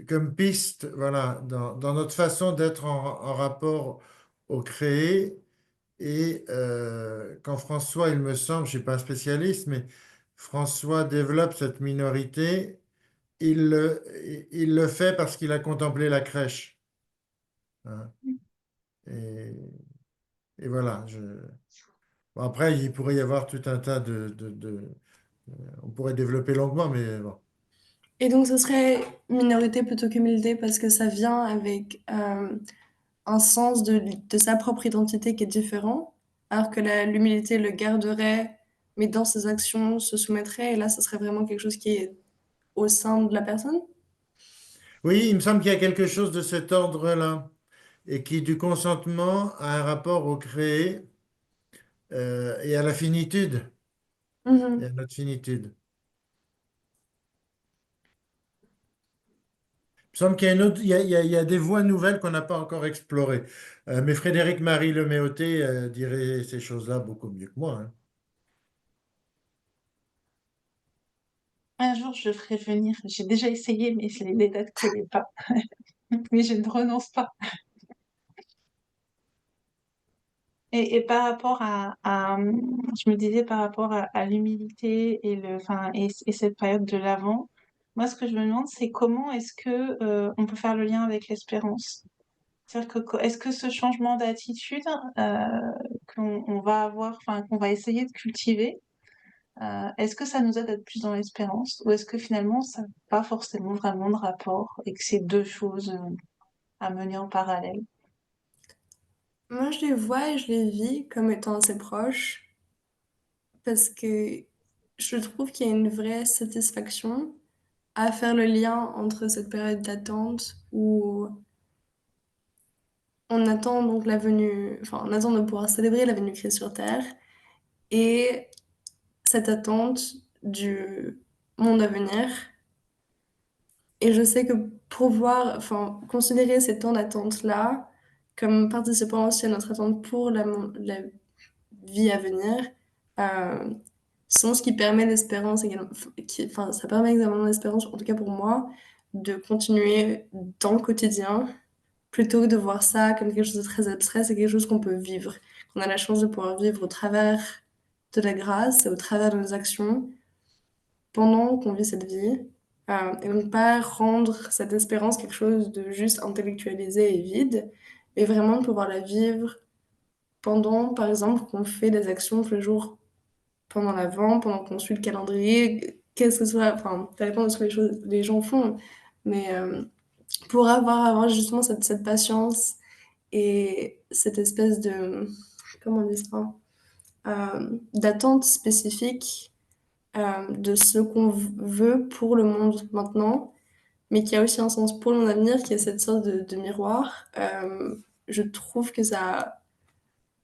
comme piste, voilà, dans notre façon d'être en rapport au créé. Et quand François, il me semble, je ne suis pas un spécialiste, mais François développe cette minorité, il le, il le fait parce qu'il a contemplé la crèche, hein. Et, et voilà. Bon, après, il pourrait y avoir tout un tas on pourrait développer longuement, mais bon. Et donc, ce serait minorité plutôt qu'humilité parce que ça vient avec un sens de sa propre identité qui est différent, alors que l'humilité le garderait, mais dans ses actions se soumettrait, et là, ce serait vraiment quelque chose qui est au sein de la personne. Oui, il me semble qu'il y a quelque chose de cet ordre-là, et qui, du consentement, a un rapport au créé et à la finitude, et à Mhm. notre finitude. Il me semble qu'il y a une autre, il y a des voies nouvelles qu'on n'a pas encore explorées. Mais Frédéric-Marie Leméoté dirait ces choses-là beaucoup mieux que moi, hein. Un jour, je ferai venir. J'ai déjà essayé, mais les dates ne collaient pas. Mais je ne renonce pas. Et par rapport je me disais par rapport à l'humilité et cette période de l'Avent, moi ce que je me demande c'est comment est-ce que on peut faire le lien avec l'espérance? C'est-à-dire que est-ce que ce changement d'attitude qu'on va avoir, enfin qu'on va essayer de cultiver, est-ce que ça nous aide à être plus dans l'espérance ou est-ce que finalement ça n'a pas forcément vraiment de rapport et que c'est deux choses à mener en parallèle? Moi, je les vois et je les vis comme étant assez proches parce que je trouve qu'il y a une vraie satisfaction à faire le lien entre cette période d'attente où on attend donc la venue, enfin, on attend de pouvoir célébrer la venue de Christ sur Terre et cette attente du monde à venir. Et je sais que pouvoir, enfin, considérer ces temps d'attente-là comme participant aussi à notre attente pour la vie à venir, euh, sont ce qui permet l'espérance également, enfin, ça permet également l'espérance, en tout cas pour moi, de continuer dans le quotidien plutôt que de voir ça comme quelque chose de très abstrait, c'est quelque chose qu'on peut vivre, qu'on a la chance de pouvoir vivre au travers de la grâce et au travers de nos actions pendant qu'on vit cette vie. Et donc pas rendre cette espérance quelque chose de juste intellectualisé et vide, mais vraiment de pouvoir la vivre pendant, par exemple, qu'on fait des actions tous les jours pendant l'Avent, pendant qu'on suit le calendrier, qu'est-ce que ce soit, enfin, ça dépend de ce que les gens font, mais pour avoir justement cette patience et cette espèce de, comment on dit ça, d'attente spécifique de ce qu'on veut pour le monde maintenant, mais qui a aussi un sens pour le monde à venir, qui est cette sorte de miroir. Je trouve que ça...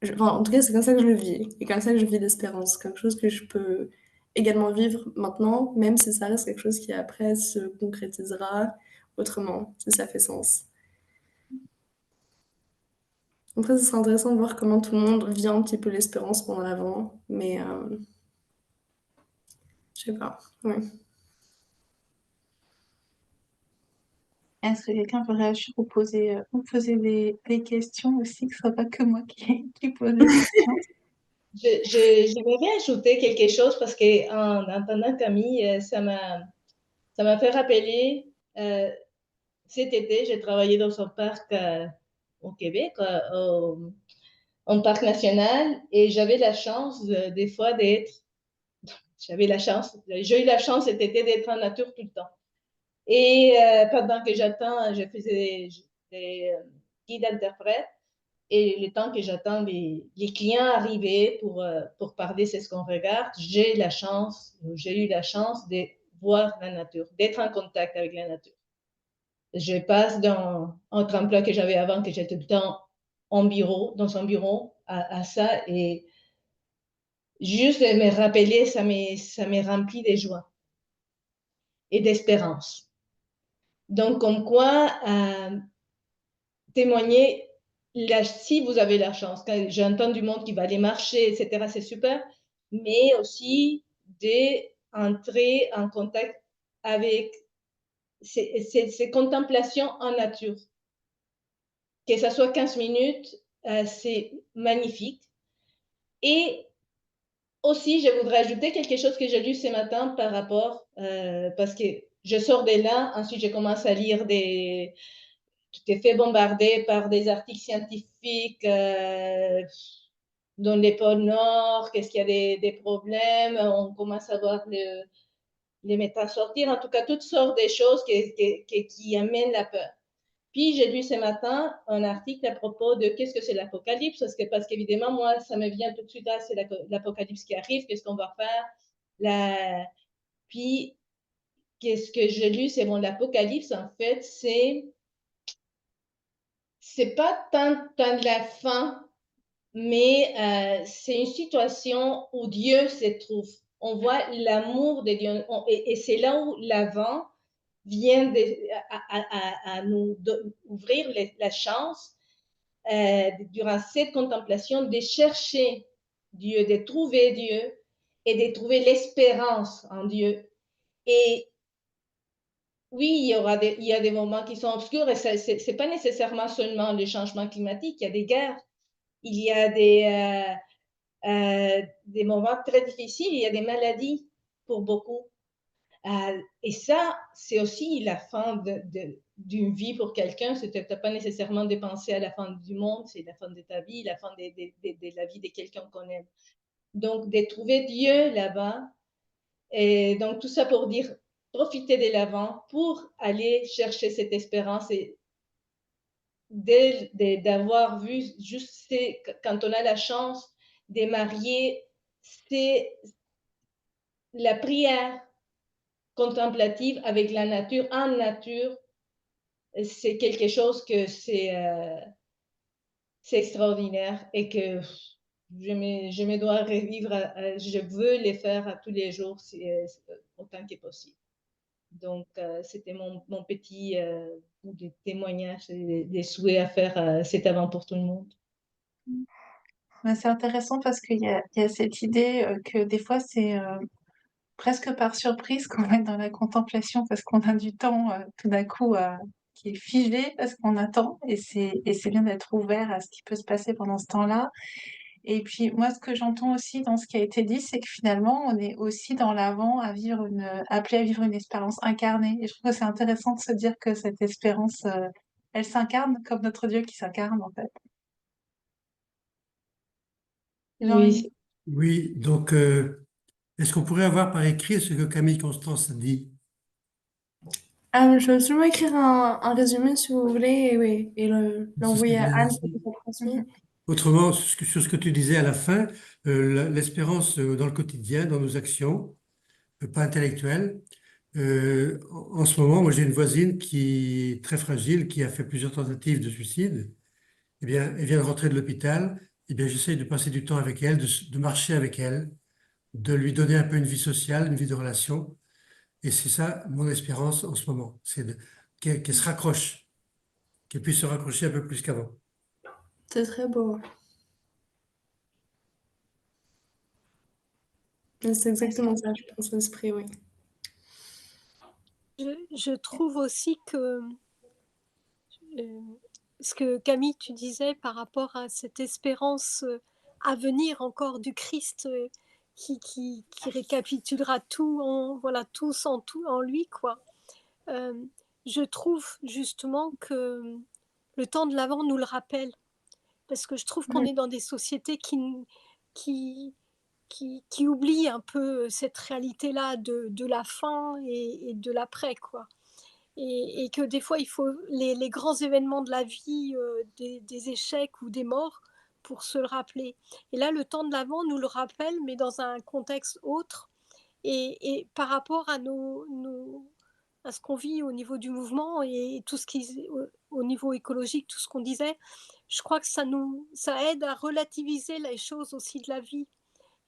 enfin, en tout cas, c'est comme ça que je le vis, et comme ça que je vis l'espérance, quelque chose que je peux également vivre maintenant, même si ça reste quelque chose qui après se concrétisera autrement, si ça fait sens. Après, ce sera intéressant de voir comment tout le monde vit un petit peu l'espérance pendant l'avant, mais je sais pas, ouais. Est-ce que quelqu'un veut réagir ou poser des questions aussi, que ce soit pas que moi qui pose des questions? J'aimerais bien ajouter quelque chose parce qu'en entendant Camille, ça m'a fait rappeler cet été, j'ai travaillé dans un parc au Québec, un parc national, et j'avais la chance des fois j'ai eu la chance cet été d'être en nature tout le temps. Et pendant que j'attends, je faisais des guides interprètes. Et le temps que j'attends les clients arriver pour parler, c'est ce qu'on regarde, j'ai eu la chance de voir la nature, d'être en contact avec la nature. Je passe dans un tremplin que j'avais avant, que j'étais tout le temps dans un bureau, à ça, et juste de me rappeler, ça me remplit de joie et d'espérance. Donc, comme quoi, témoigner, si vous avez la chance. J'entends du monde qui va aller marcher, etc., c'est super, mais aussi d'entrer en contact avec ces contemplations en nature. Que ça soit 15 minutes, c'est magnifique. Et aussi, je voudrais ajouter quelque chose que j'ai lu ce matin par rapport, parce que je sors de là, ensuite je commence à lire tu t'es fait bombarder par des articles scientifiques dans les pôles Nord, qu'est-ce qu'il y a des problèmes, on commence à voir les méta sortir, en tout cas toutes sortes de choses qui amènent la peur. Puis j'ai lu ce matin un article à propos de qu'est-ce que c'est l'apocalypse, parce qu'évidemment, moi, ça me vient tout de suite, c'est l'apocalypse qui arrive, qu'est-ce qu'on va faire. Puis, qu'est-ce que j'ai lu, c'est bon, l'apocalypse, en fait, c'est pas tant la fin, mais c'est une situation où Dieu se trouve. On voit l'amour de Dieu, et c'est là où l'Avent vient à nous ouvrir la chance durant cette contemplation de chercher Dieu, de trouver Dieu et de trouver l'espérance en Dieu. Et oui, il y a des moments qui sont obscurs et ce n'est pas nécessairement seulement le changement climatique, il y a des guerres. il y a des moments très difficiles, il y a des maladies pour beaucoup. Et ça, c'est aussi la fin d'une vie pour quelqu'un. Tu n'as pas nécessairement de penser à la fin du monde, c'est la fin de ta vie, la fin de la vie de quelqu'un qu'on aime. Donc, de trouver Dieu là-bas. Et donc, tout ça pour dire, profiter de l'avant pour aller chercher cette espérance et d'avoir vu juste quand on a la chance de marier, c'est la prière contemplative avec la nature, en nature, c'est quelque chose que c'est extraordinaire et que je me dois revivre, je veux les faire à tous les jours autant que possible. Donc, c'était mon petit bout de témoignage, des souhaits à faire cet avant pour tout le monde. Mais c'est intéressant parce qu'il y a cette idée que des fois, c'est presque par surprise qu'on va être dans la contemplation parce qu'on a du temps tout d'un coup qui est figé parce qu'on attend et c'est bien d'être ouvert à ce qui peut se passer pendant ce temps-là. Et puis moi, ce que j'entends aussi dans ce qui a été dit, c'est que finalement, on est aussi dans l'avant appelé à vivre une espérance incarnée. Et je trouve que c'est intéressant de se dire que cette espérance, elle s'incarne comme notre Dieu qui s'incarne en fait. Jean-Yves. Oui, Oui, donc est-ce qu'on pourrait avoir par écrit ce que Camille Constance a dit? Je peux absolument écrire un résumé si vous voulez et Ce serait l'envoyer à bien Anne pour aussi. qu'elle le transmette. Autrement, sur ce que tu disais à la fin, l'espérance dans le quotidien, dans nos actions, pas intellectuelles. En ce moment, moi j'ai une voisine qui est très fragile, qui a fait plusieurs tentatives de suicide. Eh bien, elle vient de rentrer de l'hôpital. Eh bien, j'essaye de passer du temps avec elle, de marcher avec elle, de lui donner un peu une vie sociale, une vie de relation. Et c'est ça mon espérance en ce moment, qu'elle se raccroche, qu'elle puisse se raccrocher un peu plus qu'avant. C'est très beau. Et c'est exactement ça, je pense, l'esprit, oui. Je trouve aussi que ce que Camille, tu disais par rapport à cette espérance à venir encore du Christ qui récapitulera tout en, voilà, tous en tout en lui, quoi. Je trouve justement que le temps de l'Avent nous le rappelle, parce que je trouve qu'on est dans des sociétés qui, qui oublient un peu cette réalité-là de la fin et de l'après, quoi. Et que des fois, il faut les grands événements de la vie, des échecs ou des morts, pour se le rappeler. Et là, le temps de l'Avent nous le rappelle, mais dans un contexte autre. Et par rapport à à ce qu'on vit au niveau du mouvement et tout ce qui au niveau écologique, tout ce qu'on disait, je crois que ça aide à relativiser les choses aussi de la vie.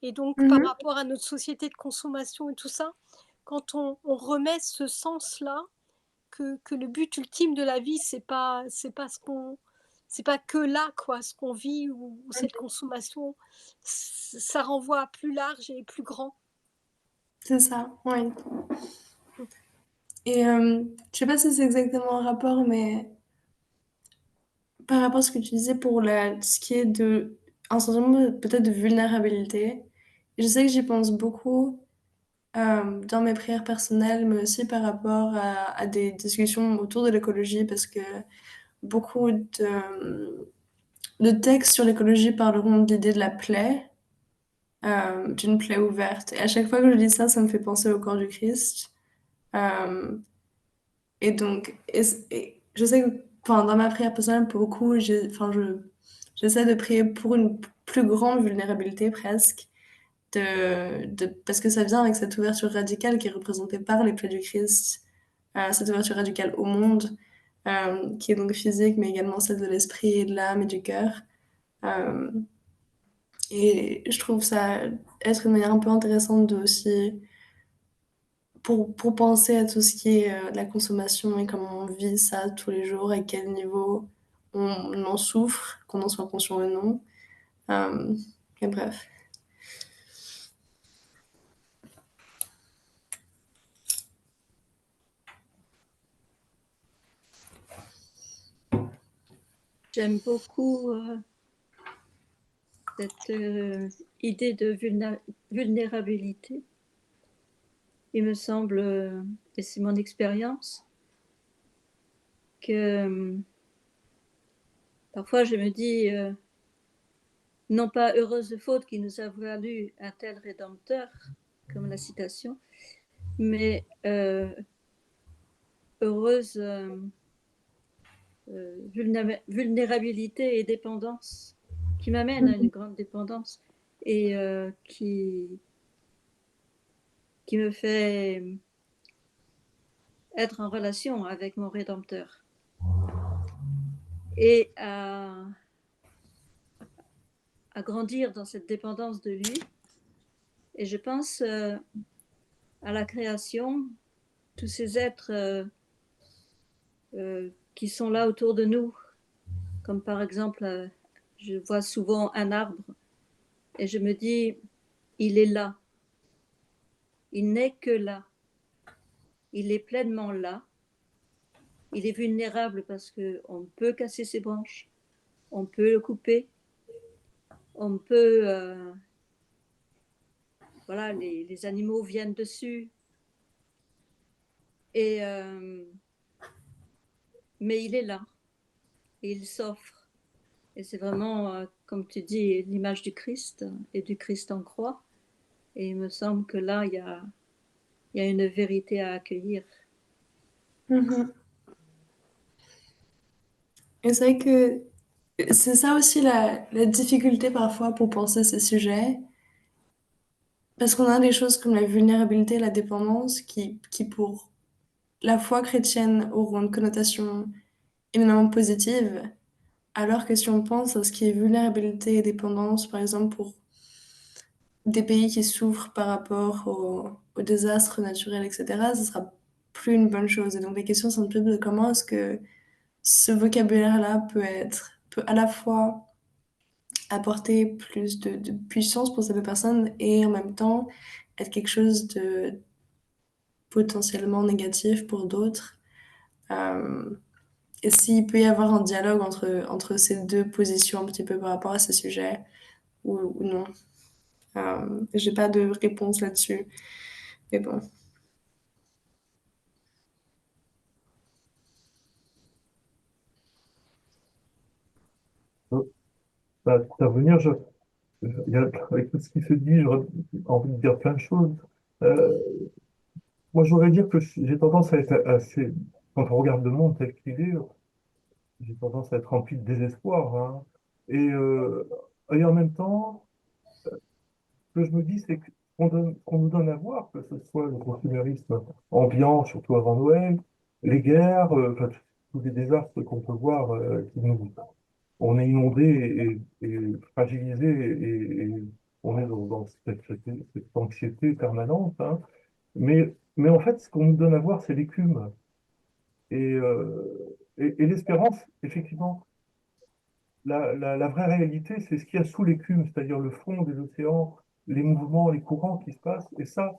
Et donc, par rapport à notre société de consommation et tout ça, quand on remet ce sens-là, que le but ultime de la vie, c'est pas c'est pas que là, quoi, ce qu'on vit ou cette consommation, ça renvoie à plus large et plus grand. C'est ça, oui. Et je sais pas si c'est exactement en rapport, mais par rapport à ce que tu disais pour ce qui est un sentiment peut-être de vulnérabilité, je sais que j'y pense beaucoup dans mes prières personnelles, mais aussi par rapport à des discussions autour de l'écologie, parce que beaucoup de textes sur l'écologie parleront de l'idée de la plaie, d'une plaie ouverte. Et à chaque fois que je dis ça, ça me fait penser au corps du Christ. Euh, et donc, et je sais que enfin, dans ma prière personnelle, pour beaucoup, j'essaie de prier pour une plus grande vulnérabilité presque, parce que ça vient avec cette ouverture radicale qui est représentée par les plaies du Christ, cette ouverture radicale au monde, qui est donc physique, mais également celle de l'esprit, de l'âme et du cœur. Euh, et je trouve ça être une manière un peu intéressante de aussi, pour penser à tout ce qui est la consommation et comment on vit ça tous les jours, à quel niveau on en souffre, qu'on en soit conscient ou non. Et bref. J'aime beaucoup cette idée de vulnérabilité. Il me semble, et c'est mon expérience, que parfois je me dis, non pas heureuse faute qui nous a valu un tel rédempteur, comme la citation, mais heureuse vulnérabilité et dépendance qui m'amène à une grande dépendance et qui me fait être en relation avec mon Rédempteur et à grandir dans cette dépendance de lui. Et je pense à la création, tous ces êtres qui sont là autour de nous, comme par exemple, je vois souvent un arbre et je me dis, il est là, il n'est que là, il est pleinement là, il est vulnérable parce qu'on peut casser ses branches, on peut le couper, on peut, voilà, les animaux viennent dessus, et, mais il est là, et il s'offre. Et c'est vraiment, comme tu dis, l'image du Christ et du Christ en croix. Et il me semble que là, il y a une vérité à accueillir. Et c'est vrai que c'est ça aussi la difficulté parfois pour penser ces sujets. Parce qu'on a des choses comme la vulnérabilité, la dépendance, qui pour la foi chrétienne auront une connotation éminemment positive, alors que si on pense à ce qui est vulnérabilité et dépendance, par exemple pour des pays qui souffrent par rapport aux désastres naturels, etc., ce sera plus une bonne chose. Et donc les questions sont plus de comment est-ce que ce vocabulaire-là peut à la fois apporter plus de puissance pour cette personne et en même temps être quelque chose de potentiellement négatif pour d'autres. Et s'il peut y avoir un dialogue entre ces deux positions un petit peu par rapport à ce sujet ou non. J'ai pas de réponse là-dessus, mais bon. Intervenir, avec tout ce qui se dit, j'aurais envie de dire plein de choses. Euh, Moi, je voudrais dire que j'ai tendance à être assez, quand on regarde le monde tel qu'il est, j'ai tendance à être rempli de désespoir, hein. Et en même temps, ce que je me dis, c'est qu'on nous donne à voir, que ce soit le consumérisme ambiant, surtout avant Noël, les guerres, enfin, tous les désastres qu'on peut voir, on est inondé et fragilisé et on est dans cette anxiété permanente, hein. Mais en fait, ce qu'on nous donne à voir, c'est l'écume. Et l'espérance, effectivement, la vraie réalité, c'est ce qu'il y a sous l'écume, c'est-à-dire le fond des océans, les mouvements, les courants qui se passent. Et ça,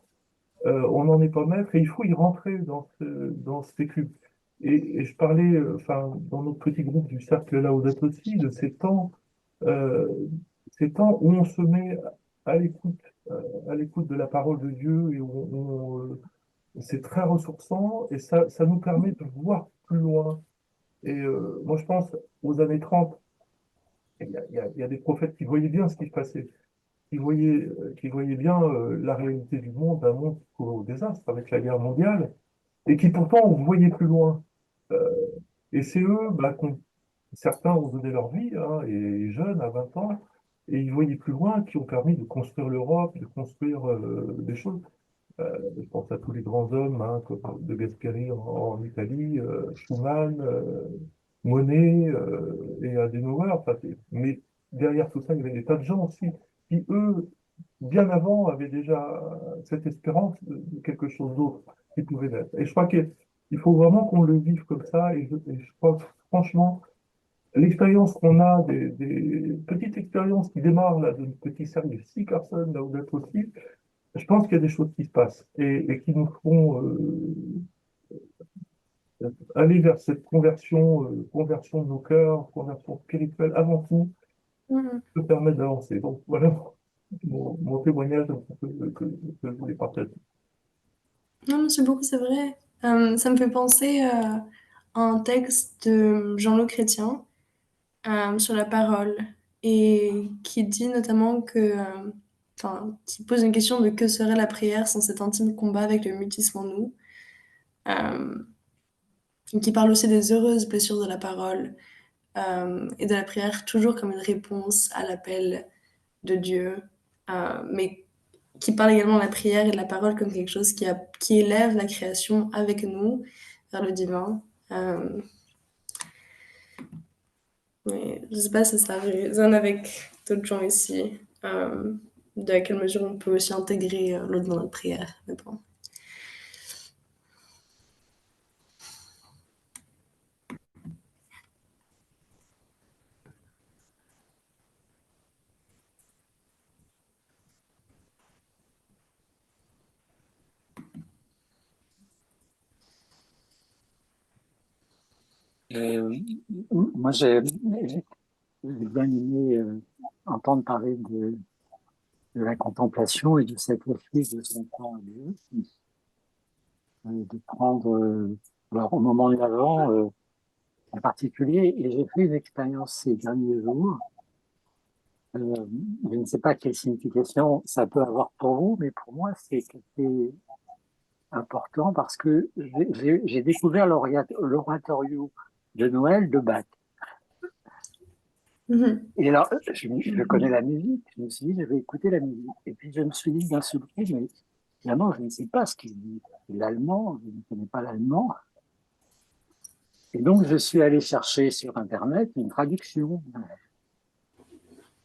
on n'en est pas maître et il faut y rentrer dans cette écume. Et je parlais, enfin, dans notre petit groupe du cercle Laudato Si, de euh, ces temps où on se met à l'écoute, à l'écoute de la parole de Dieu et c'est très ressourçant et ça nous permet de voir plus loin. Moi, je pense aux années 30, il y a des prophètes qui voyaient bien ce qui se passait, qui voyaient bien la réalité du monde, un monde qui courait au désastre avec la guerre mondiale, et qui pourtant voyaient plus loin. Euh, et c'est eux, certains ont donné leur vie, hein, et jeunes, à 20 ans, et ils voyaient plus loin, qui ont permis de construire l'Europe, de construire des choses. Je pense à tous les grands hommes, hein, comme de Gasperi en Italie, Schumann, Monet et Adenauer. Enfin, mais derrière tout ça, il y avait des tas de gens aussi qui, eux, bien avant, avaient déjà cette espérance de quelque chose d'autre qui pouvait naître. Et je crois qu'il faut vraiment qu'on le vive comme ça. Et je crois que, franchement, l'expérience qu'on a, des petites expériences qui démarrent là, d'une petite série de 6 personnes, là où d'être aussi, je pense qu'il y a des choses qui se passent et qui nous font aller vers cette conversion de nos cœurs, conversion spirituelle avant tout, Mhm. peut permettre d'avancer. Donc voilà mon témoignage un petit peu que je voulais partager. Non, merci beaucoup, c'est vrai. Ça me fait penser à un texte de Jean-Luc Chrétien sur la parole et qui dit notamment enfin, qui pose une question de que serait la prière sans cet intime combat avec le mutisme en nous. Euh, et qui parle aussi des heureuses blessures de la parole et de la prière toujours comme une réponse à l'appel de Dieu, mais qui parle également de la prière et de la parole comme quelque chose qui élève la création avec nous vers le divin. Euh, mais je ne sais pas si ça résonne avec d'autres gens ici, de à quelle mesure on peut aussi intégrer l'autre dans notre prière. Mais bon. Euh, Moi, j'ai bien aimé entendre parler de la contemplation et du sacrifice de son temps à Dieu, de prendre, alors au moment de l'Avent en particulier, et j'ai fait une expérience ces derniers jours. Je ne sais pas quelle signification ça peut avoir pour vous, mais pour moi, c'est important parce que j'ai découvert l'oratorio de Noël de Bach. Et alors, je connais la musique, je me suis dit, je vais écouter la musique. Et puis, je me suis dit d'un seul coup, mais finalement, je ne sais pas ce qu'il dit. L'allemand, je ne connais pas l'allemand. Et donc, je suis allé chercher sur Internet une traduction.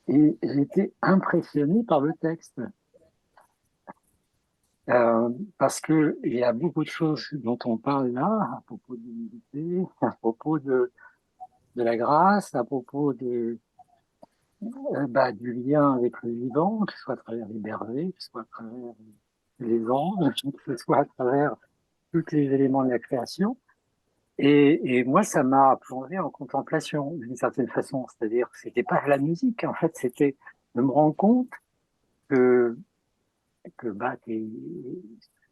Et j'étais impressionné par le texte. Parce qu'il y a beaucoup de choses dont on parle là, à propos de l'humilité, à propos de la grâce, à propos du lien avec le vivant, que ce soit à travers les bergers, que ce soit à travers les anges, que ce soit à travers tous les éléments de la création. Et moi, ça m'a plongé en contemplation, d'une certaine façon. C'est-à-dire que c'était pas la musique, en fait, c'était de me rendre compte que Bach, je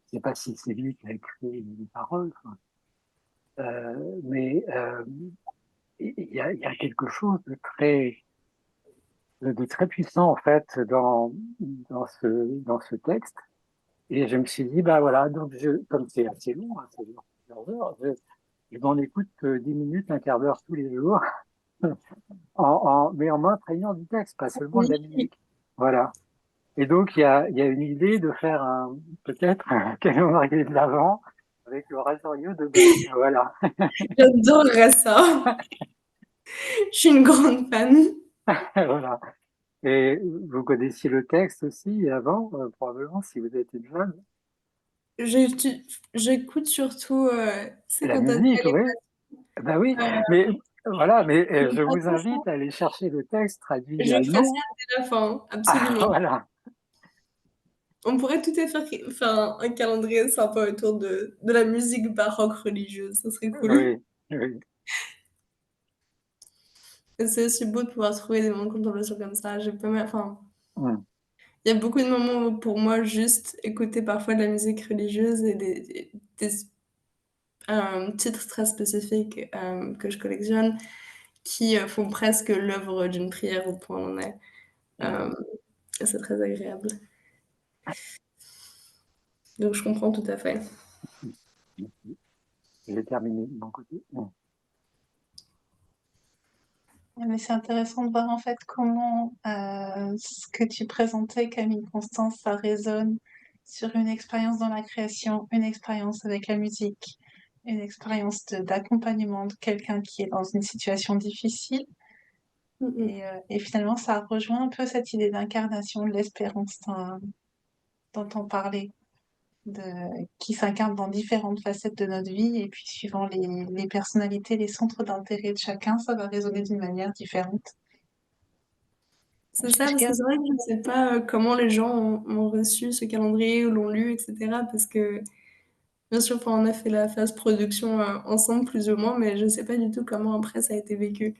sais pas si c'est lui qui a écrit les paroles, mais il y a quelque chose de très puissant en fait dans ce texte. Et je me suis dit, bah voilà, donc comme c'est assez long, hein, ça dure plusieurs heures, je m'en écoute 10 minutes, un quart d'heure tous les jours, mais en m'imprégnant du texte, pas seulement de la musique. Voilà. Et donc, il y a une idée de faire peut-être un calendrier de l'Avent avec l'oratorio de Bach. Voilà. J'adorerais ça. Je suis une grande fan. Voilà. Et vous connaissiez le texte aussi avant, probablement, si vous étiez jeune. J'écoute surtout, c'est La quand t'as musique, oui. Ben oui, mais voilà, mais je vous attention. invite à aller chercher le texte traduit Je ferai ça allemand. dès la fin, Ah, absolument. voilà. On pourrait tout à fait faire un calendrier sympa autour de la musique baroque religieuse, ça serait cool. Oui, oui. Et c'est aussi beau de pouvoir trouver des moments de contemplation comme ça. J'ai pas mal, enfin, Hum, il y a beaucoup de moments où, pour moi, juste écouter parfois de la musique religieuse et des titres très spécifiques que je collectionne qui font presque l'œuvre d'une prière au point où on est. Euh, et c'est très agréable. Donc je comprends tout à fait. J'ai terminé de mon côté. Mais c'est intéressant de voir en fait comment ce que tu présentais, Camille Constance, ça résonne sur une expérience dans la création, une expérience avec la musique, une expérience d'accompagnement de quelqu'un qui est dans une situation difficile. Et finalement, ça rejoint un peu cette idée d'incarnation de l'espérance dont on parlait, de, qui s'incarne dans différentes facettes de notre vie. Et puis, suivant les personnalités, les centres d'intérêt de chacun, ça va résonner d'une manière différente. C'est ça, parce que c'est vrai que je ne sais pas comment les gens ont reçu ce calendrier ou l'ont lu, etc. Parce que, bien sûr, enfin, on a fait la phase production ensemble, plus ou moins, mais je ne sais pas du tout comment après ça a été vécu.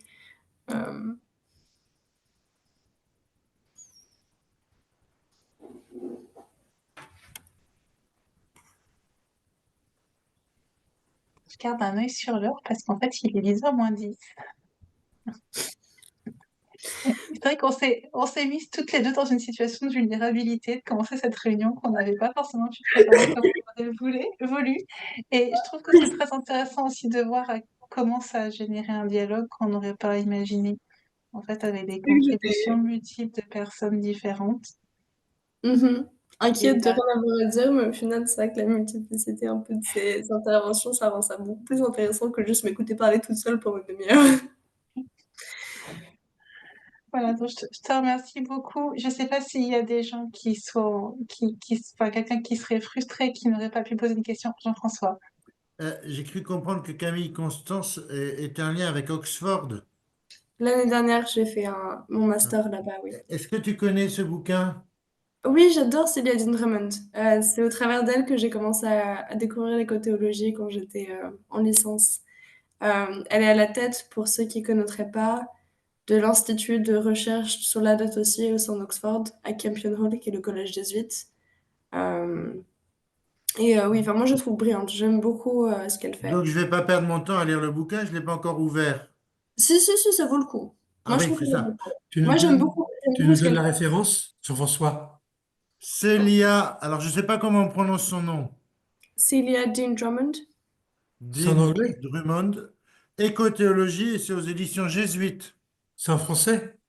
garde un œil sur l'heure parce qu'en fait, il est 10h moins 10. C'est vrai on s'est mises toutes les deux dans une situation de vulnérabilité, de commencer cette réunion qu'on n'avait pas forcément pu préparer comme on aurait voulu. Et je trouve que c'est très intéressant aussi de voir comment ça a généré un dialogue qu'on n'aurait pas imaginé, en fait, avec des contributions multiples de personnes différentes. Inquiète de rien avoir à dire, mais au final, c'est vrai que la multiplicité un peu de ces interventions, ça rend ça beaucoup plus intéressant que juste m'écouter parler toute seule pour une demi-heure. Voilà, donc je te remercie beaucoup. Je ne sais pas s'il y a des gens enfin, quelqu'un qui serait frustré, qui n'aurait pas pu poser une question. Jean-François. J'ai cru comprendre que Camille Constance était en lien avec Oxford. L'année dernière, j'ai fait mon master là-bas, oui. Est-ce que tu connais ce bouquin? Oui, j'adore Celia Dean Drummond. C'est au travers d'elle que j'ai commencé à découvrir l'écothéologie quand j'étais en licence. Elle est à la tête, pour ceux qui ne connaîtraient pas, de l'Institut de recherche sur la date aussi au sein d'Oxford, à Campion Hall, qui est le collège jésuite. Oui, enfin, moi je la trouve brillante. J'aime beaucoup ce qu'elle fait. Donc, je ne vais pas perdre mon temps à lire le bouquin, je ne l'ai pas encore ouvert. Si, ça vaut le coup. Ah Moi, je oui, trouve c'est que ça vaut ça. le coup. Tu nous Moi, donnes, j'aime tu beaucoup nous ce donnes qu'elle la fait. référence, Jean-François? Celia, alors je ne sais pas comment on prononce son nom. Celia Dean Drummond. C'est en Dean anglais? Drummond. Écothéologie, et c'est aux éditions jésuites. C'est en français?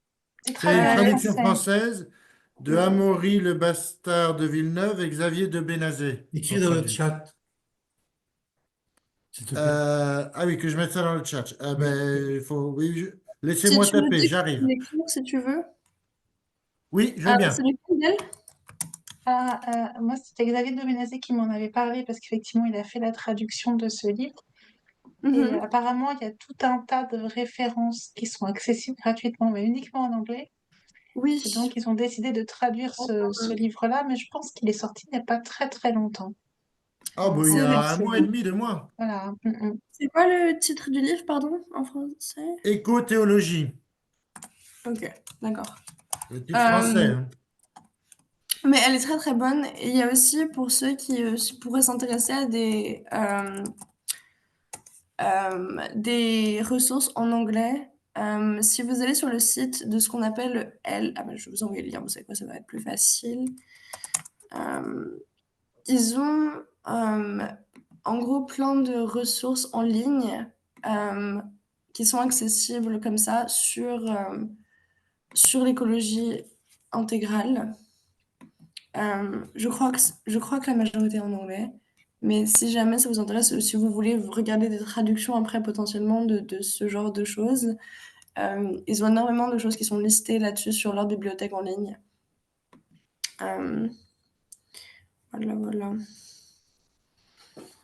C'est une traduction français. française de Amaury Le Bastard de Villeneuve et Xavier de Bénazet. Écris dans le chat, s'il te plaît. Ah oui, que je mette ça dans le chat. Ah Oui. ben, il faut, oui, Si laissez-moi tu veux taper, j'arrive. l'écrire, si tu veux. Oui, je veux bien. C'est lequel d'elle? Moi, c'était Xavier de Bénazet qui m'en avait parlé parce qu'effectivement, il a fait la traduction de ce livre. Et apparemment, il y a tout un tas de références qui sont accessibles gratuitement, mais uniquement en anglais. Oui. Et donc, ils ont décidé de traduire ce livre-là, mais je pense qu'il est sorti il n'y a pas très très longtemps. Ah ben, il y a un mois et demi, 2 mois. Voilà. C'est quoi le titre du livre, pardon, en français? Écothéologie. Ok, d'accord. Le titre français. Hein. Mais elle est très très bonne. Et il y a aussi pour ceux qui pourraient s'intéresser à des ressources en anglais. Si vous allez sur le site de ce qu'on appelle je vais vous envoyer le lien, vous savez quoi, ça va être plus facile. Ils ont en gros plein de ressources en ligne qui sont accessibles comme ça sur l'écologie intégrale. Je crois que la majorité est en anglais, mais si jamais ça vous intéresse, si vous voulez regarder des traductions après potentiellement de ce genre de choses, ils ont énormément de choses qui sont listées là-dessus sur leur bibliothèque en ligne. Voilà.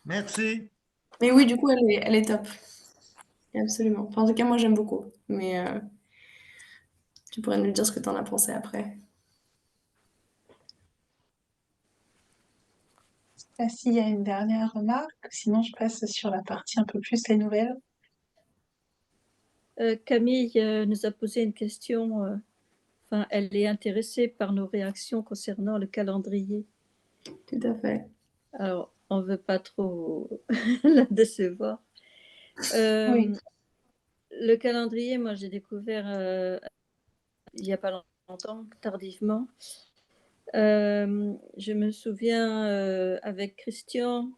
Merci. Mais oui, du coup, elle est top. Absolument. Enfin, en tout cas, moi, j'aime beaucoup. Mais tu pourrais nous dire ce que tu en as pensé après. Je sais pas s'il y a une dernière remarque, sinon je passe sur la partie un peu plus les nouvelles. Camille nous a posé une question. Elle est intéressée par nos réactions concernant le calendrier. Tout à fait. Alors, on ne veut pas trop la décevoir. Oui. Le calendrier, moi, j'ai découvert il n'y a pas longtemps, tardivement. Je me souviens, avec Christian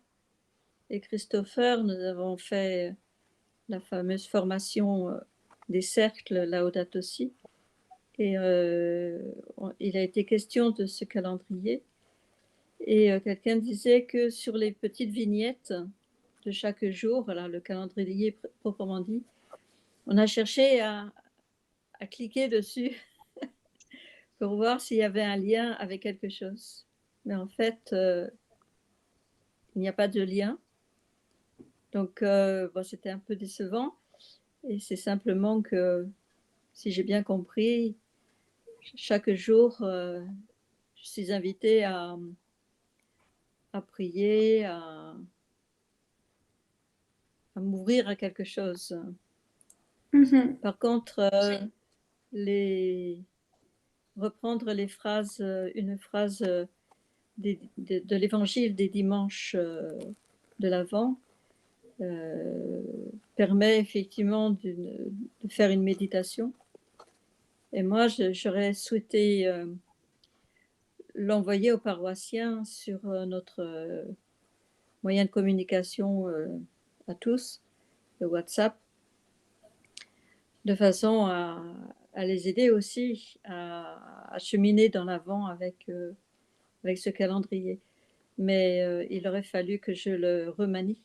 et Christopher, nous avons fait la fameuse formation des cercles Laudato Si. Et il a été question de ce calendrier. Et quelqu'un disait que sur les petites vignettes de chaque jour, voilà, le calendrier proprement dit, on a cherché à cliquer dessus pour voir s'il y avait un lien avec quelque chose. Mais en fait, il n'y a pas de lien. Donc, c'était un peu décevant. Et c'est simplement que, si j'ai bien compris, chaque jour, je suis invitée à prier, à m'ouvrir à quelque chose. Par contre, reprendre les phrases, une phrase de l'évangile des dimanches de l'Avent, permet effectivement de faire une méditation. Et moi, j'aurais souhaité l'envoyer aux paroissiens sur notre moyen de communication à tous, le WhatsApp, de façon à les aider aussi à cheminer dans l'avant avec ce calendrier. Mais il aurait fallu que je le remanie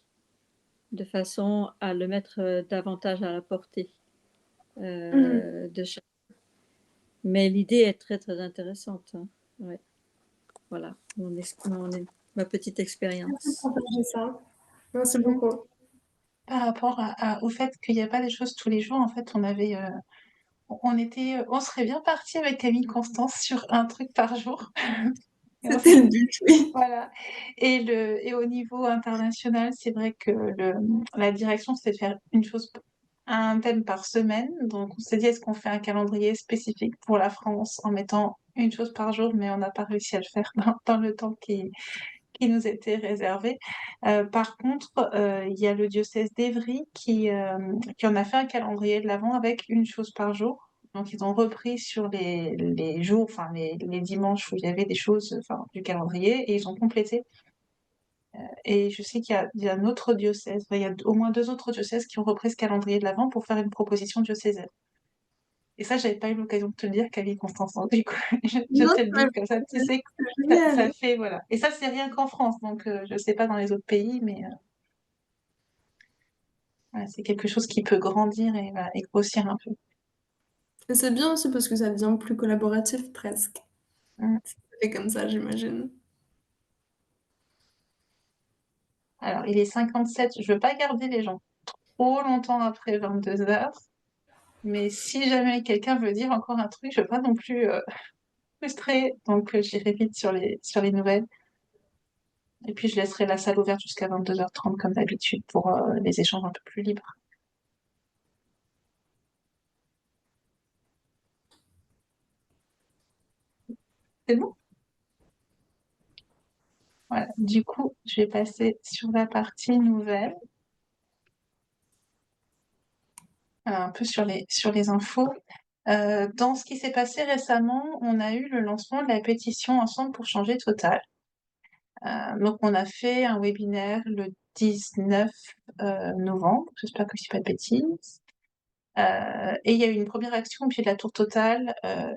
de façon à le mettre davantage à la portée de chacun. Mais l'idée est très, très intéressante. Hein. Ouais. Voilà, ma petite expérience. Merci beaucoup. Par rapport au fait qu'il n'y a pas des choses tous les jours, en fait, on serait bien parti avec Camille Constance sur un truc par jour. C'était le but, oui. Voilà. Et au niveau international, c'est vrai que la direction, c'est de faire un thème par semaine. Donc, on s'est dit, est-ce qu'on fait un calendrier spécifique pour la France en mettant une chose par jour, mais on n'a pas réussi à le faire dans le temps qui nous était réservé. Par contre, il y a le diocèse d'Évry qui en a fait un calendrier de l'Avent avec une chose par jour. Donc, ils ont repris sur les jours, enfin les dimanches où il y avait des choses du calendrier et ils ont complété. Et je sais qu'il y a un autre diocèse, enfin, il y a au moins 2 autres diocèses qui ont repris ce calendrier de l'Avent pour faire une proposition diocésaine. Et ça, j'avais pas eu l'occasion de te le dire, Camille Constance. Du coup, je te le dis comme ça, tu sais que ça fait, voilà. Et ça, c'est rien qu'en France, donc je sais pas dans les autres pays, mais voilà, c'est quelque chose qui peut grandir et, voilà, et grossir un peu. Et c'est bien aussi parce que ça devient plus collaboratif presque. C'est comme ça, j'imagine. Alors, il est 57, je veux pas garder les gens trop longtemps après 22 heures, mais si jamais quelqu'un veut dire encore un truc, je veux pas non plus frustrer, donc j'irai vite sur les nouvelles. Et puis je laisserai la salle ouverte jusqu'à 22h30 comme d'habitude pour les échanges un peu plus libres. C'est bon? Voilà, du coup, je vais passer sur la partie nouvelle. Un peu sur les infos. Dans ce qui s'est passé récemment, on a eu le lancement de la pétition Ensemble pour changer Total. Donc, on a fait un webinaire le 19 novembre, j'espère que je ne dis pas de bêtises. Et il y a eu une première action au pied de la tour Total,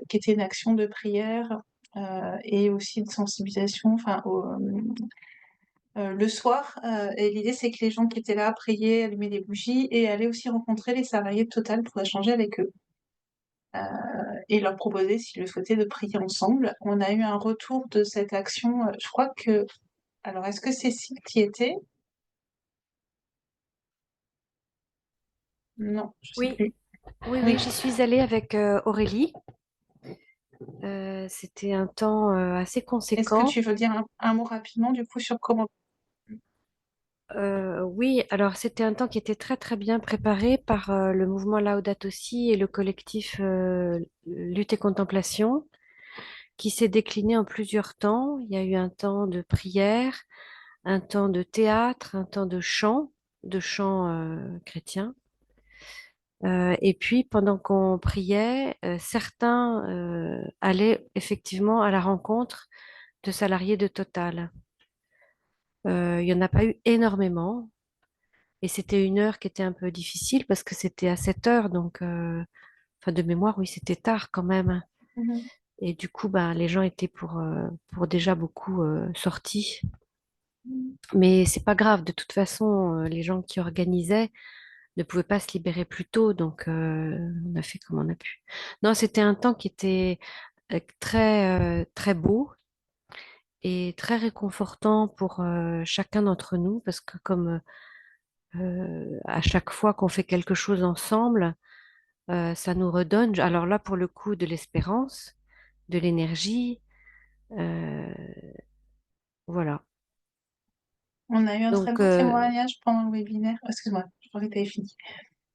qui était une action de prière et aussi de sensibilisation le soir. Et l'idée, c'est que les gens qui étaient là priaient, allumaient des bougies et allaient aussi rencontrer les salariés de Total pour échanger avec eux. Et leur proposer, s'ils le souhaitaient, de prier ensemble. On a eu un retour de cette action. Je crois que... Alors, est-ce que Cécile y était? Non, je sais Oui, plus. oui, j'y suis allée avec Aurélie. C'était un temps assez Est-ce que conséquent. tu veux dire un mot rapidement, du coup, sur comment... Oui, alors c'était un temps qui était très très bien préparé par le mouvement Laudato Si et le collectif Lutte et Contemplation, qui s'est décliné en plusieurs temps. Il y a eu un temps de prière, un temps de théâtre, un temps de chant chrétien. Et puis pendant qu'on priait, certains allaient effectivement à la rencontre de salariés de Total. Il n'y en a pas eu énormément. Et c'était une heure qui était un peu difficile parce que c'était à 7 heures, donc enfin de mémoire, oui, c'était tard quand même. Mhm. Et du coup, ben, les gens étaient pour déjà beaucoup sortis. Mais c'est pas grave, de toute façon, les gens qui organisaient ne pouvaient pas se libérer plus tôt, donc on a fait comme on a pu. Non, c'était un temps qui était très beau et très réconfortant pour chacun d'entre nous parce que comme à chaque fois qu'on fait quelque chose ensemble, ça nous redonne, alors là pour le coup, de l'espérance, de l'énergie, euh, voilà. On a eu un très Donc, beau témoignage pendant le webinaire. Excuse-moi, je croyais que tu avais fini.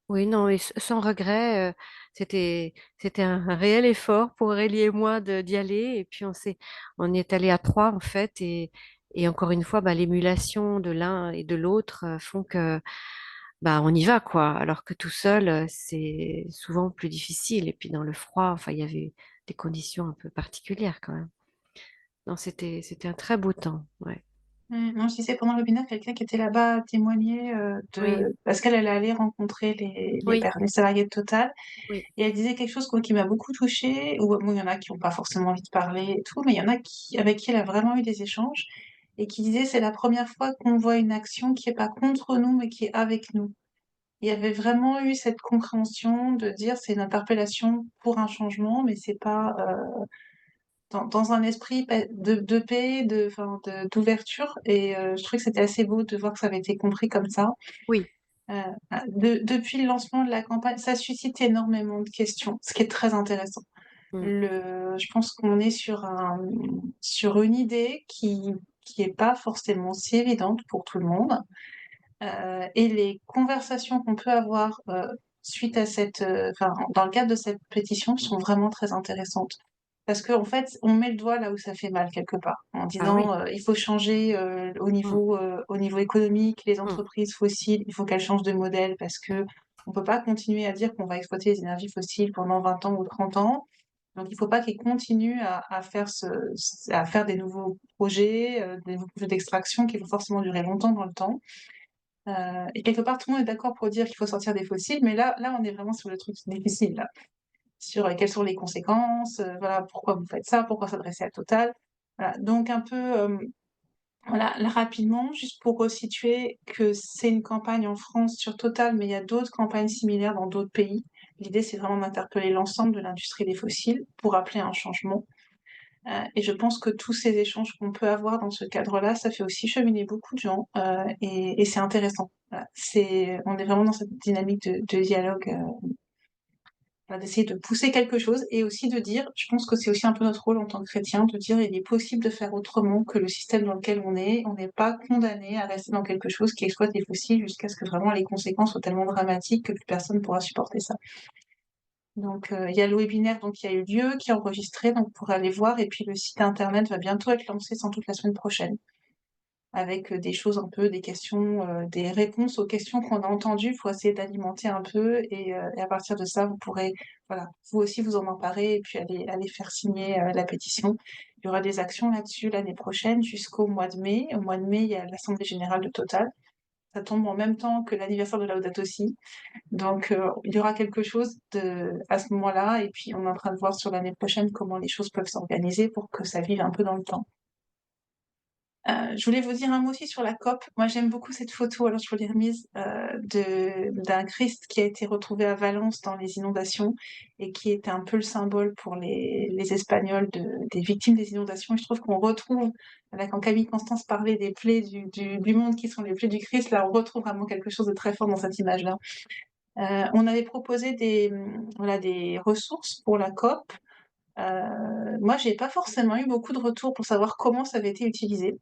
oui, non, et sans regret, c'était un réel effort pour Aurélie et moi d'y aller, et puis on y est allé à trois en fait, Et encore une fois, l'émulation de l'un et de l'autre font que on y va, quoi. Alors que tout seul, c'est souvent plus difficile. Et puis dans le froid, enfin, il y avait des conditions un peu particulières quand même. Non, c'était un très beau temps, ouais. Non, je disais pendant le webinaire, quelqu'un qui était là-bas témoignait Oui, parce qu'elle elle allait rencontrer oui, les salariés de Total. oui. Et elle disait quelque chose qui m'a beaucoup touchée, ou bon, il y en a qui n'ont pas forcément envie de parler et tout, mais il y en a avec qui elle a vraiment eu des échanges, et qui disait c'est la première fois qu'on voit une action qui est pas contre nous, mais qui est avec nous. Il y avait vraiment eu cette compréhension de dire c'est une interpellation pour un changement, mais c'est pas dans un esprit de paix, d'ouverture, et je trouvais que c'était assez beau de voir que ça avait été compris comme ça. Oui. Depuis le lancement de la campagne, ça suscite énormément de questions, ce qui est très intéressant. Mm. Je pense qu'on est sur une idée qui est pas forcément si évidente pour tout le monde. Et les conversations qu'on peut avoir suite à dans le cadre de cette pétition sont vraiment très intéressantes. Parce qu'en fait, on met le doigt là où ça fait mal quelque part, en Ah oui. disant il faut changer Mm. au niveau économique, les Mm. entreprises fossiles, il faut qu'elles changent de modèle parce que on peut pas continuer à dire qu'on va exploiter les énergies fossiles pendant 20 ans ou 30 ans. Donc il faut pas qu'ils continuent à faire des nouveaux projets, des nouveaux projets d'extraction qui vont forcément durer longtemps dans le temps. Et quelque part, tout le monde est d'accord pour dire qu'il faut sortir des fossiles, mais là, on est vraiment sur le truc difficile, là, sur quelles sont les conséquences, voilà, pourquoi vous faites ça, pourquoi s'adresser à Total. Voilà. Donc un peu, voilà, là, rapidement, juste pour resituer que c'est une campagne en France sur Total, mais il y a d'autres campagnes similaires dans d'autres pays. L'idée, c'est vraiment d'interpeller l'ensemble de l'industrie des fossiles pour appeler un changement. Et je pense que tous ces échanges qu'on peut avoir dans ce cadre-là, ça fait aussi cheminer beaucoup de gens, et c'est intéressant. Voilà. On est vraiment dans cette dynamique de dialogue, voilà, d'essayer de pousser quelque chose et aussi de dire, je pense que c'est aussi un peu notre rôle en tant que chrétien, de dire il est possible de faire autrement que le système dans lequel on est. On n'est pas condamné à rester dans quelque chose qui exploite les fossiles jusqu'à ce que vraiment les conséquences soient tellement dramatiques que plus personne ne pourra supporter ça. Donc, il y a le webinaire qui a eu lieu, qui est enregistré, donc pour aller voir. Et puis le site internet va bientôt être lancé, sans doute la semaine prochaine, avec des choses un peu, des questions, des réponses aux questions qu'on a entendues pour essayer d'alimenter un peu. Et à partir de ça, vous pourrez, voilà, vous aussi vous en emparer et puis aller faire signer la pétition. Il y aura des actions là-dessus l'année prochaine jusqu'au mois de mai. Au mois de mai, il y a l'Assemblée générale de Total. Ça tombe en même temps que l'anniversaire de Laudato Si. Donc, il y aura quelque chose à ce moment-là, et puis on est en train de voir sur l'année prochaine comment les choses peuvent s'organiser pour que ça vive un peu dans le temps. Je voulais vous dire un mot aussi sur la COP. Moi, j'aime beaucoup cette photo, alors je vous l'ai remise, d'un Christ qui a été retrouvé à Valence dans les inondations et qui était un peu le symbole pour les Espagnols des victimes des inondations. Et je trouve qu'on retrouve, là, quand Camille Constance parlait des plaies du monde qui sont les plaies du Christ, là, on retrouve vraiment quelque chose de très fort dans cette image-là. On avait proposé des ressources pour la COP. Moi, j'ai pas forcément eu beaucoup de retours pour savoir comment ça avait été utilisé.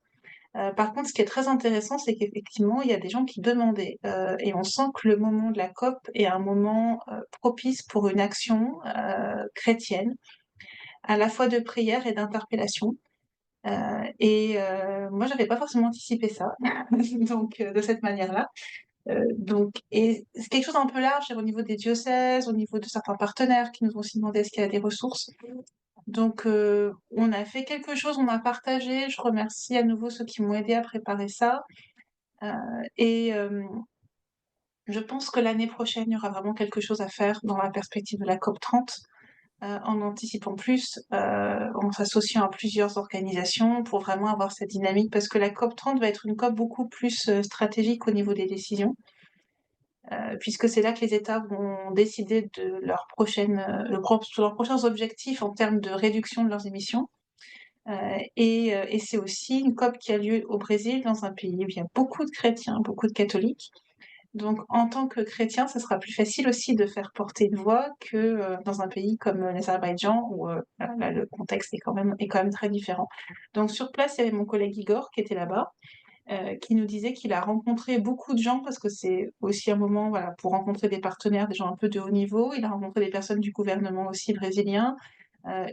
Par contre, ce qui est très intéressant, c'est qu'effectivement, il y a des gens qui demandaient, et on sent que le moment de la COP est un moment propice pour une action chrétienne, à la fois de prière et d'interpellation. Moi, j'avais pas forcément anticipé ça, donc de cette manière-là. Et c'est quelque chose un peu large au niveau des diocèses, au niveau de certains partenaires qui nous ont aussi demandé est-ce qu'il y a des ressources. Donc, on a fait quelque chose, on a partagé. Je remercie à nouveau ceux qui m'ont aidé à préparer ça. Je pense que l'année prochaine, il y aura vraiment quelque chose à faire dans la perspective de la COP 30, en anticipant plus, en s'associant à plusieurs organisations pour vraiment avoir cette dynamique, parce que la COP 30 va être une COP beaucoup plus stratégique au niveau des décisions. Puisque c'est là que les États vont décider de sur leurs prochains objectifs en termes de réduction de leurs émissions. Et c'est aussi une COP qui a lieu au Brésil, dans un pays où il y a beaucoup de chrétiens, beaucoup de catholiques. Donc, en tant que chrétien, ça sera plus facile aussi de faire porter une voix que dans un pays comme l'Azerbaïdjan, où là, le contexte est quand même très différent. Donc, sur place, il y avait mon collègue Igor qui était là-bas, qui nous disait qu'il a rencontré beaucoup de gens, parce que c'est aussi un moment, voilà, pour rencontrer des partenaires, des gens un peu de haut niveau. Il a rencontré des personnes du gouvernement aussi brésilien,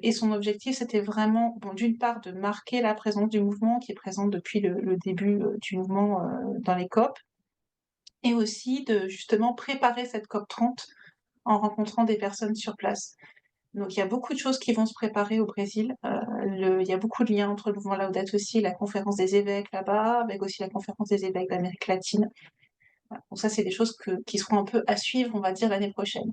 Et son objectif, c'était vraiment, bon, d'une part, de marquer la présence du mouvement qui est présent depuis le début du mouvement dans les COP, et aussi de justement préparer cette COP 30 en rencontrant des personnes sur place. Donc il y a beaucoup de choses qui vont se préparer au Brésil. Il y a beaucoup de liens entre le mouvement Laudato Si, la conférence des évêques là-bas, avec aussi la conférence des évêques d'Amérique latine. Voilà. Donc ça, c'est des choses qui seront un peu à suivre, on va dire, l'année prochaine.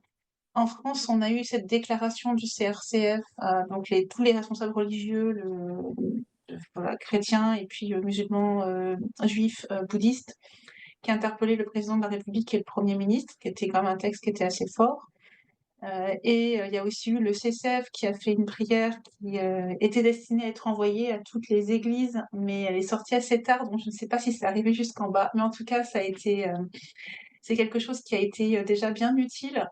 En France, on a eu cette déclaration du CRCF, donc tous les responsables religieux, voilà, chrétiens et puis musulmans, juifs, bouddhistes, qui a interpellé le président de la République et le Premier ministre, qui était quand même un texte qui était assez fort. Il y a aussi eu le CCF qui a fait une prière qui était destinée à être envoyée à toutes les églises, mais elle est sortie assez tard, donc je ne sais pas si c'est arrivé jusqu'en bas. Mais en tout cas, c'est quelque chose qui a été déjà bien utile.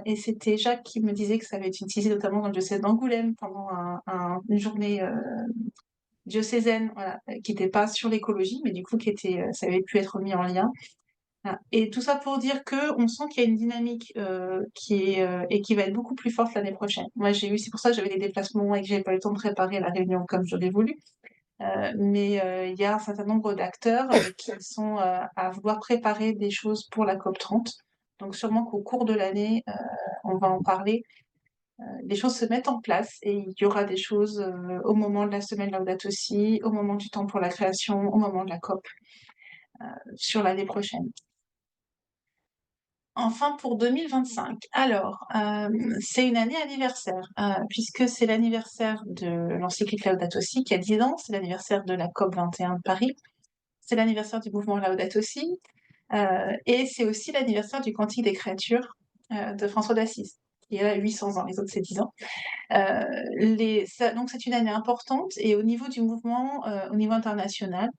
Et c'était Jacques qui me disait que ça avait été utilisé notamment dans le diocèse d'Angoulême pendant une journée diocésaine, voilà, qui n'était pas sur l'écologie, mais du coup ça avait pu être mis en lien. Voilà. Et tout ça pour dire qu'on sent qu'il y a une dynamique et qui va être beaucoup plus forte l'année prochaine. Moi, c'est pour ça que j'avais des déplacements et que j'avais pas eu le temps de préparer la réunion comme j'aurais voulu. Mais il y a un certain nombre d'acteurs qui sont à vouloir préparer des choses pour la COP 30. Donc sûrement qu'au cours de l'année, on va en parler. Les choses se mettent en place et il y aura des choses au moment de la semaine Laudato Si, au moment du temps pour la création, au moment de la COP sur l'année prochaine. Enfin, pour 2025. Alors, c'est une année anniversaire, puisque c'est l'anniversaire de l'encyclique Laudato Si, qui a 10 ans, c'est l'anniversaire de la COP 21 de Paris, c'est l'anniversaire du mouvement Laudato Si, et c'est aussi l'anniversaire du Cantique des créatures de François d'Assise, qui a 800 ans, les autres c'est 10 ans. Donc c'est une année importante, et au niveau du mouvement, au niveau international,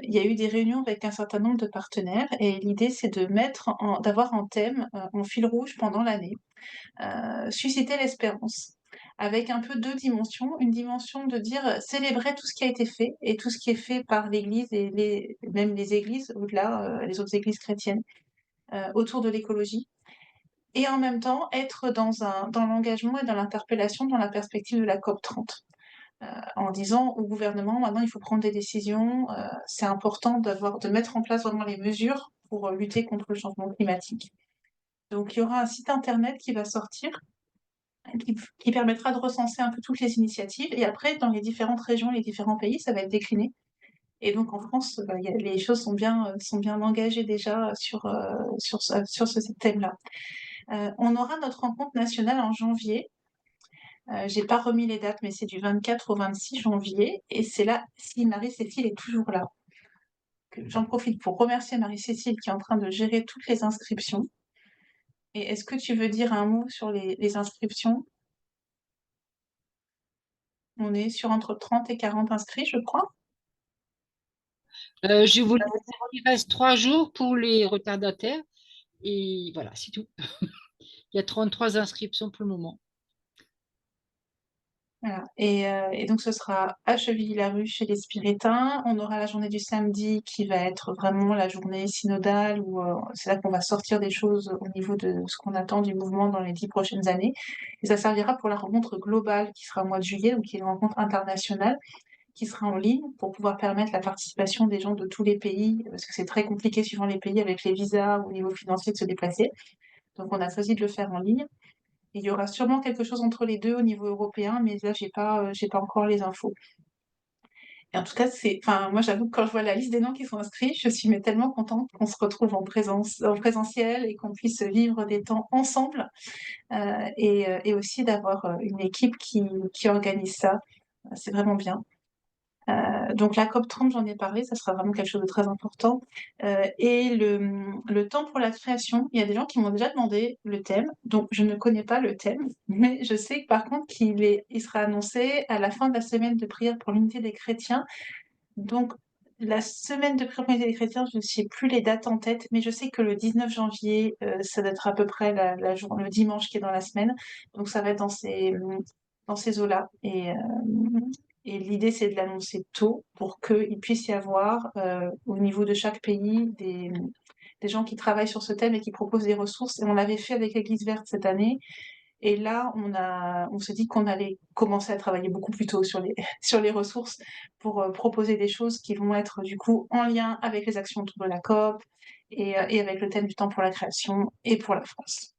il y a eu des réunions avec un certain nombre de partenaires, et l'idée c'est d'avoir en thème, en fil rouge pendant l'année, susciter l'espérance, avec un peu deux dimensions. Une dimension de dire célébrer tout ce qui a été fait, et tout ce qui est fait par l'Église, et même les églises, au-delà, les autres églises chrétiennes, autour de l'écologie, et en même temps être dans l'engagement et dans l'interpellation dans la perspective de la COP 30. En disant au gouvernement, maintenant il faut prendre des décisions, c'est important de mettre en place vraiment les mesures pour lutter contre le changement climatique. Donc il y aura un site internet qui va sortir, qui permettra de recenser un peu toutes les initiatives, et après dans les différentes régions, les différents pays, ça va être décliné. Et donc en France, les choses sont bien engagées déjà sur ce thème-là. On aura notre rencontre nationale en janvier. J'ai pas remis les dates, mais c'est du 24 au 26 janvier, et c'est là, si Marie-Cécile est toujours là. J'en profite pour remercier Marie-Cécile qui est en train de gérer toutes les inscriptions. Et est-ce que tu veux dire un mot sur les inscriptions? On est sur entre 30 et 40 inscrits, je crois. Je voulais dire qu'il reste 3 jours pour les retardataires. Et voilà, c'est tout. Il y a 33 inscriptions pour le moment. Voilà. Et donc ce sera à Chevilly-la-Rue chez les Spiritains. On aura la journée du samedi qui va être vraiment la journée synodale, où c'est là qu'on va sortir des choses au niveau de ce qu'on attend du mouvement dans les 10 prochaines années. Et ça servira pour la rencontre globale qui sera au mois de juillet, donc qui est une rencontre internationale qui sera en ligne pour pouvoir permettre la participation des gens de tous les pays, parce que c'est très compliqué suivant les pays avec les visas ou au niveau financier de se déplacer. Donc on a choisi de le faire en ligne. Et il y aura sûrement quelque chose entre les deux au niveau européen, mais là j'ai pas encore les infos. Et en tout cas, moi j'avoue que quand je vois la liste des noms qui sont inscrits, je suis tellement contente qu'on se retrouve en présentiel et qu'on puisse vivre des temps ensemble, et aussi d'avoir une équipe qui organise ça. C'est vraiment bien. Donc la COP 30, j'en ai parlé, ça sera vraiment quelque chose de très important. Et le temps pour la création, il y a des gens qui m'ont déjà demandé le thème, donc je ne connais pas le thème, mais je sais que par contre il sera annoncé à la fin de la semaine de prière pour l'unité des chrétiens. Donc la semaine de prière pour l'unité des chrétiens, je ne sais plus les dates en tête, mais je sais que le 19 janvier, ça doit être à peu près le dimanche qui est dans la semaine, donc ça va être dans ces eaux-là. Et l'idée, c'est de l'annoncer tôt pour qu'il puisse y avoir, au niveau de chaque pays, des gens qui travaillent sur ce thème et qui proposent des ressources. Et on l'avait fait avec l'Église verte cette année. Et là, on s'est dit qu'on allait commencer à travailler beaucoup plus tôt sur les, sur les ressources pour proposer des choses qui vont être du coup en lien avec les actions autour de la COP et avec le thème du temps pour la création et pour la France.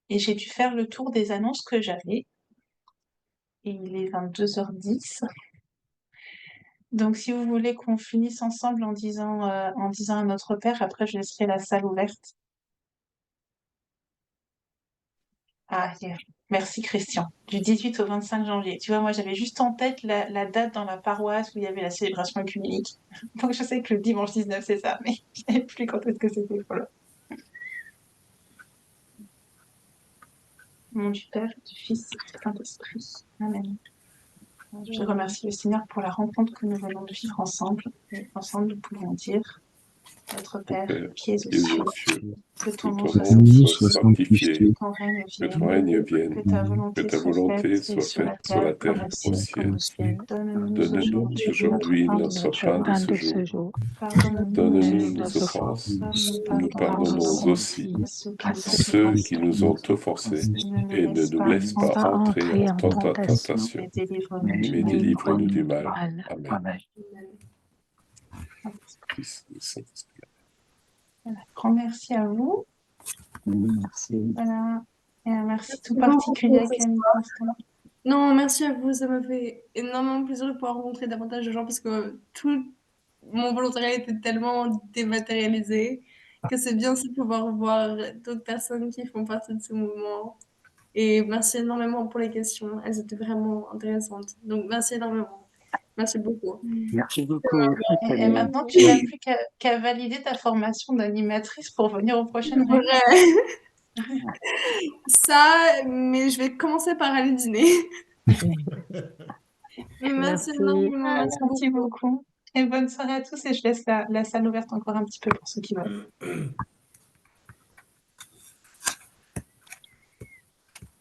Et j'ai dû faire le tour des annonces que j'avais. Et il est 22h10. Donc, si vous voulez qu'on finisse ensemble en disant à notre père, après je laisserai la salle ouverte. Ah, merci Christian. Du 18 au 25 janvier. Tu vois, moi j'avais juste en tête la date dans la paroisse où il y avait la célébration œcuménique. Donc je sais que le dimanche 19 c'est ça, mais je ne savais plus quand est-ce que c'était. Voilà. Au nom du Père, du Fils et du Saint-Esprit. Amen. Je remercie le Seigneur pour la rencontre que nous venons de vivre ensemble. Et ensemble, nous pouvons dire, Notre Père, qui es aux cieux, que ton nom soit sanctifié, que ton règne vienne, que ta volonté soit faite sur la terre comme au ciel. Donne-nous aujourd'hui notre pain de ce jour. Pardonne-nous nos offenses, nous pardonnons aussi à ceux qui nous ont offensés, et ne nous laisse pas entrer en tentation, mais délivre-nous du mal. Amen. Voilà. Grand merci à vous. Merci. Voilà. Et un merci tout particulier à Camille Constant. Non, merci à vous. Ça m'a fait énormément plaisir de pouvoir rencontrer davantage de gens parce que tout mon volontariat était tellement dématérialisé que c'est bien aussi de pouvoir voir d'autres personnes qui font partie de ce mouvement. Et merci énormément pour les questions. Elles étaient vraiment intéressantes. Donc, merci énormément. Merci beaucoup. Merci beaucoup. Et maintenant, tu n'as plus qu'à valider ta formation d'animatrice pour venir aux prochaines réunions. Ça, mais je vais commencer par aller dîner. Mais merci énormément. Merci beaucoup. Et bonne soirée à tous. Et je laisse la salle ouverte encore un petit peu pour ceux qui veulent.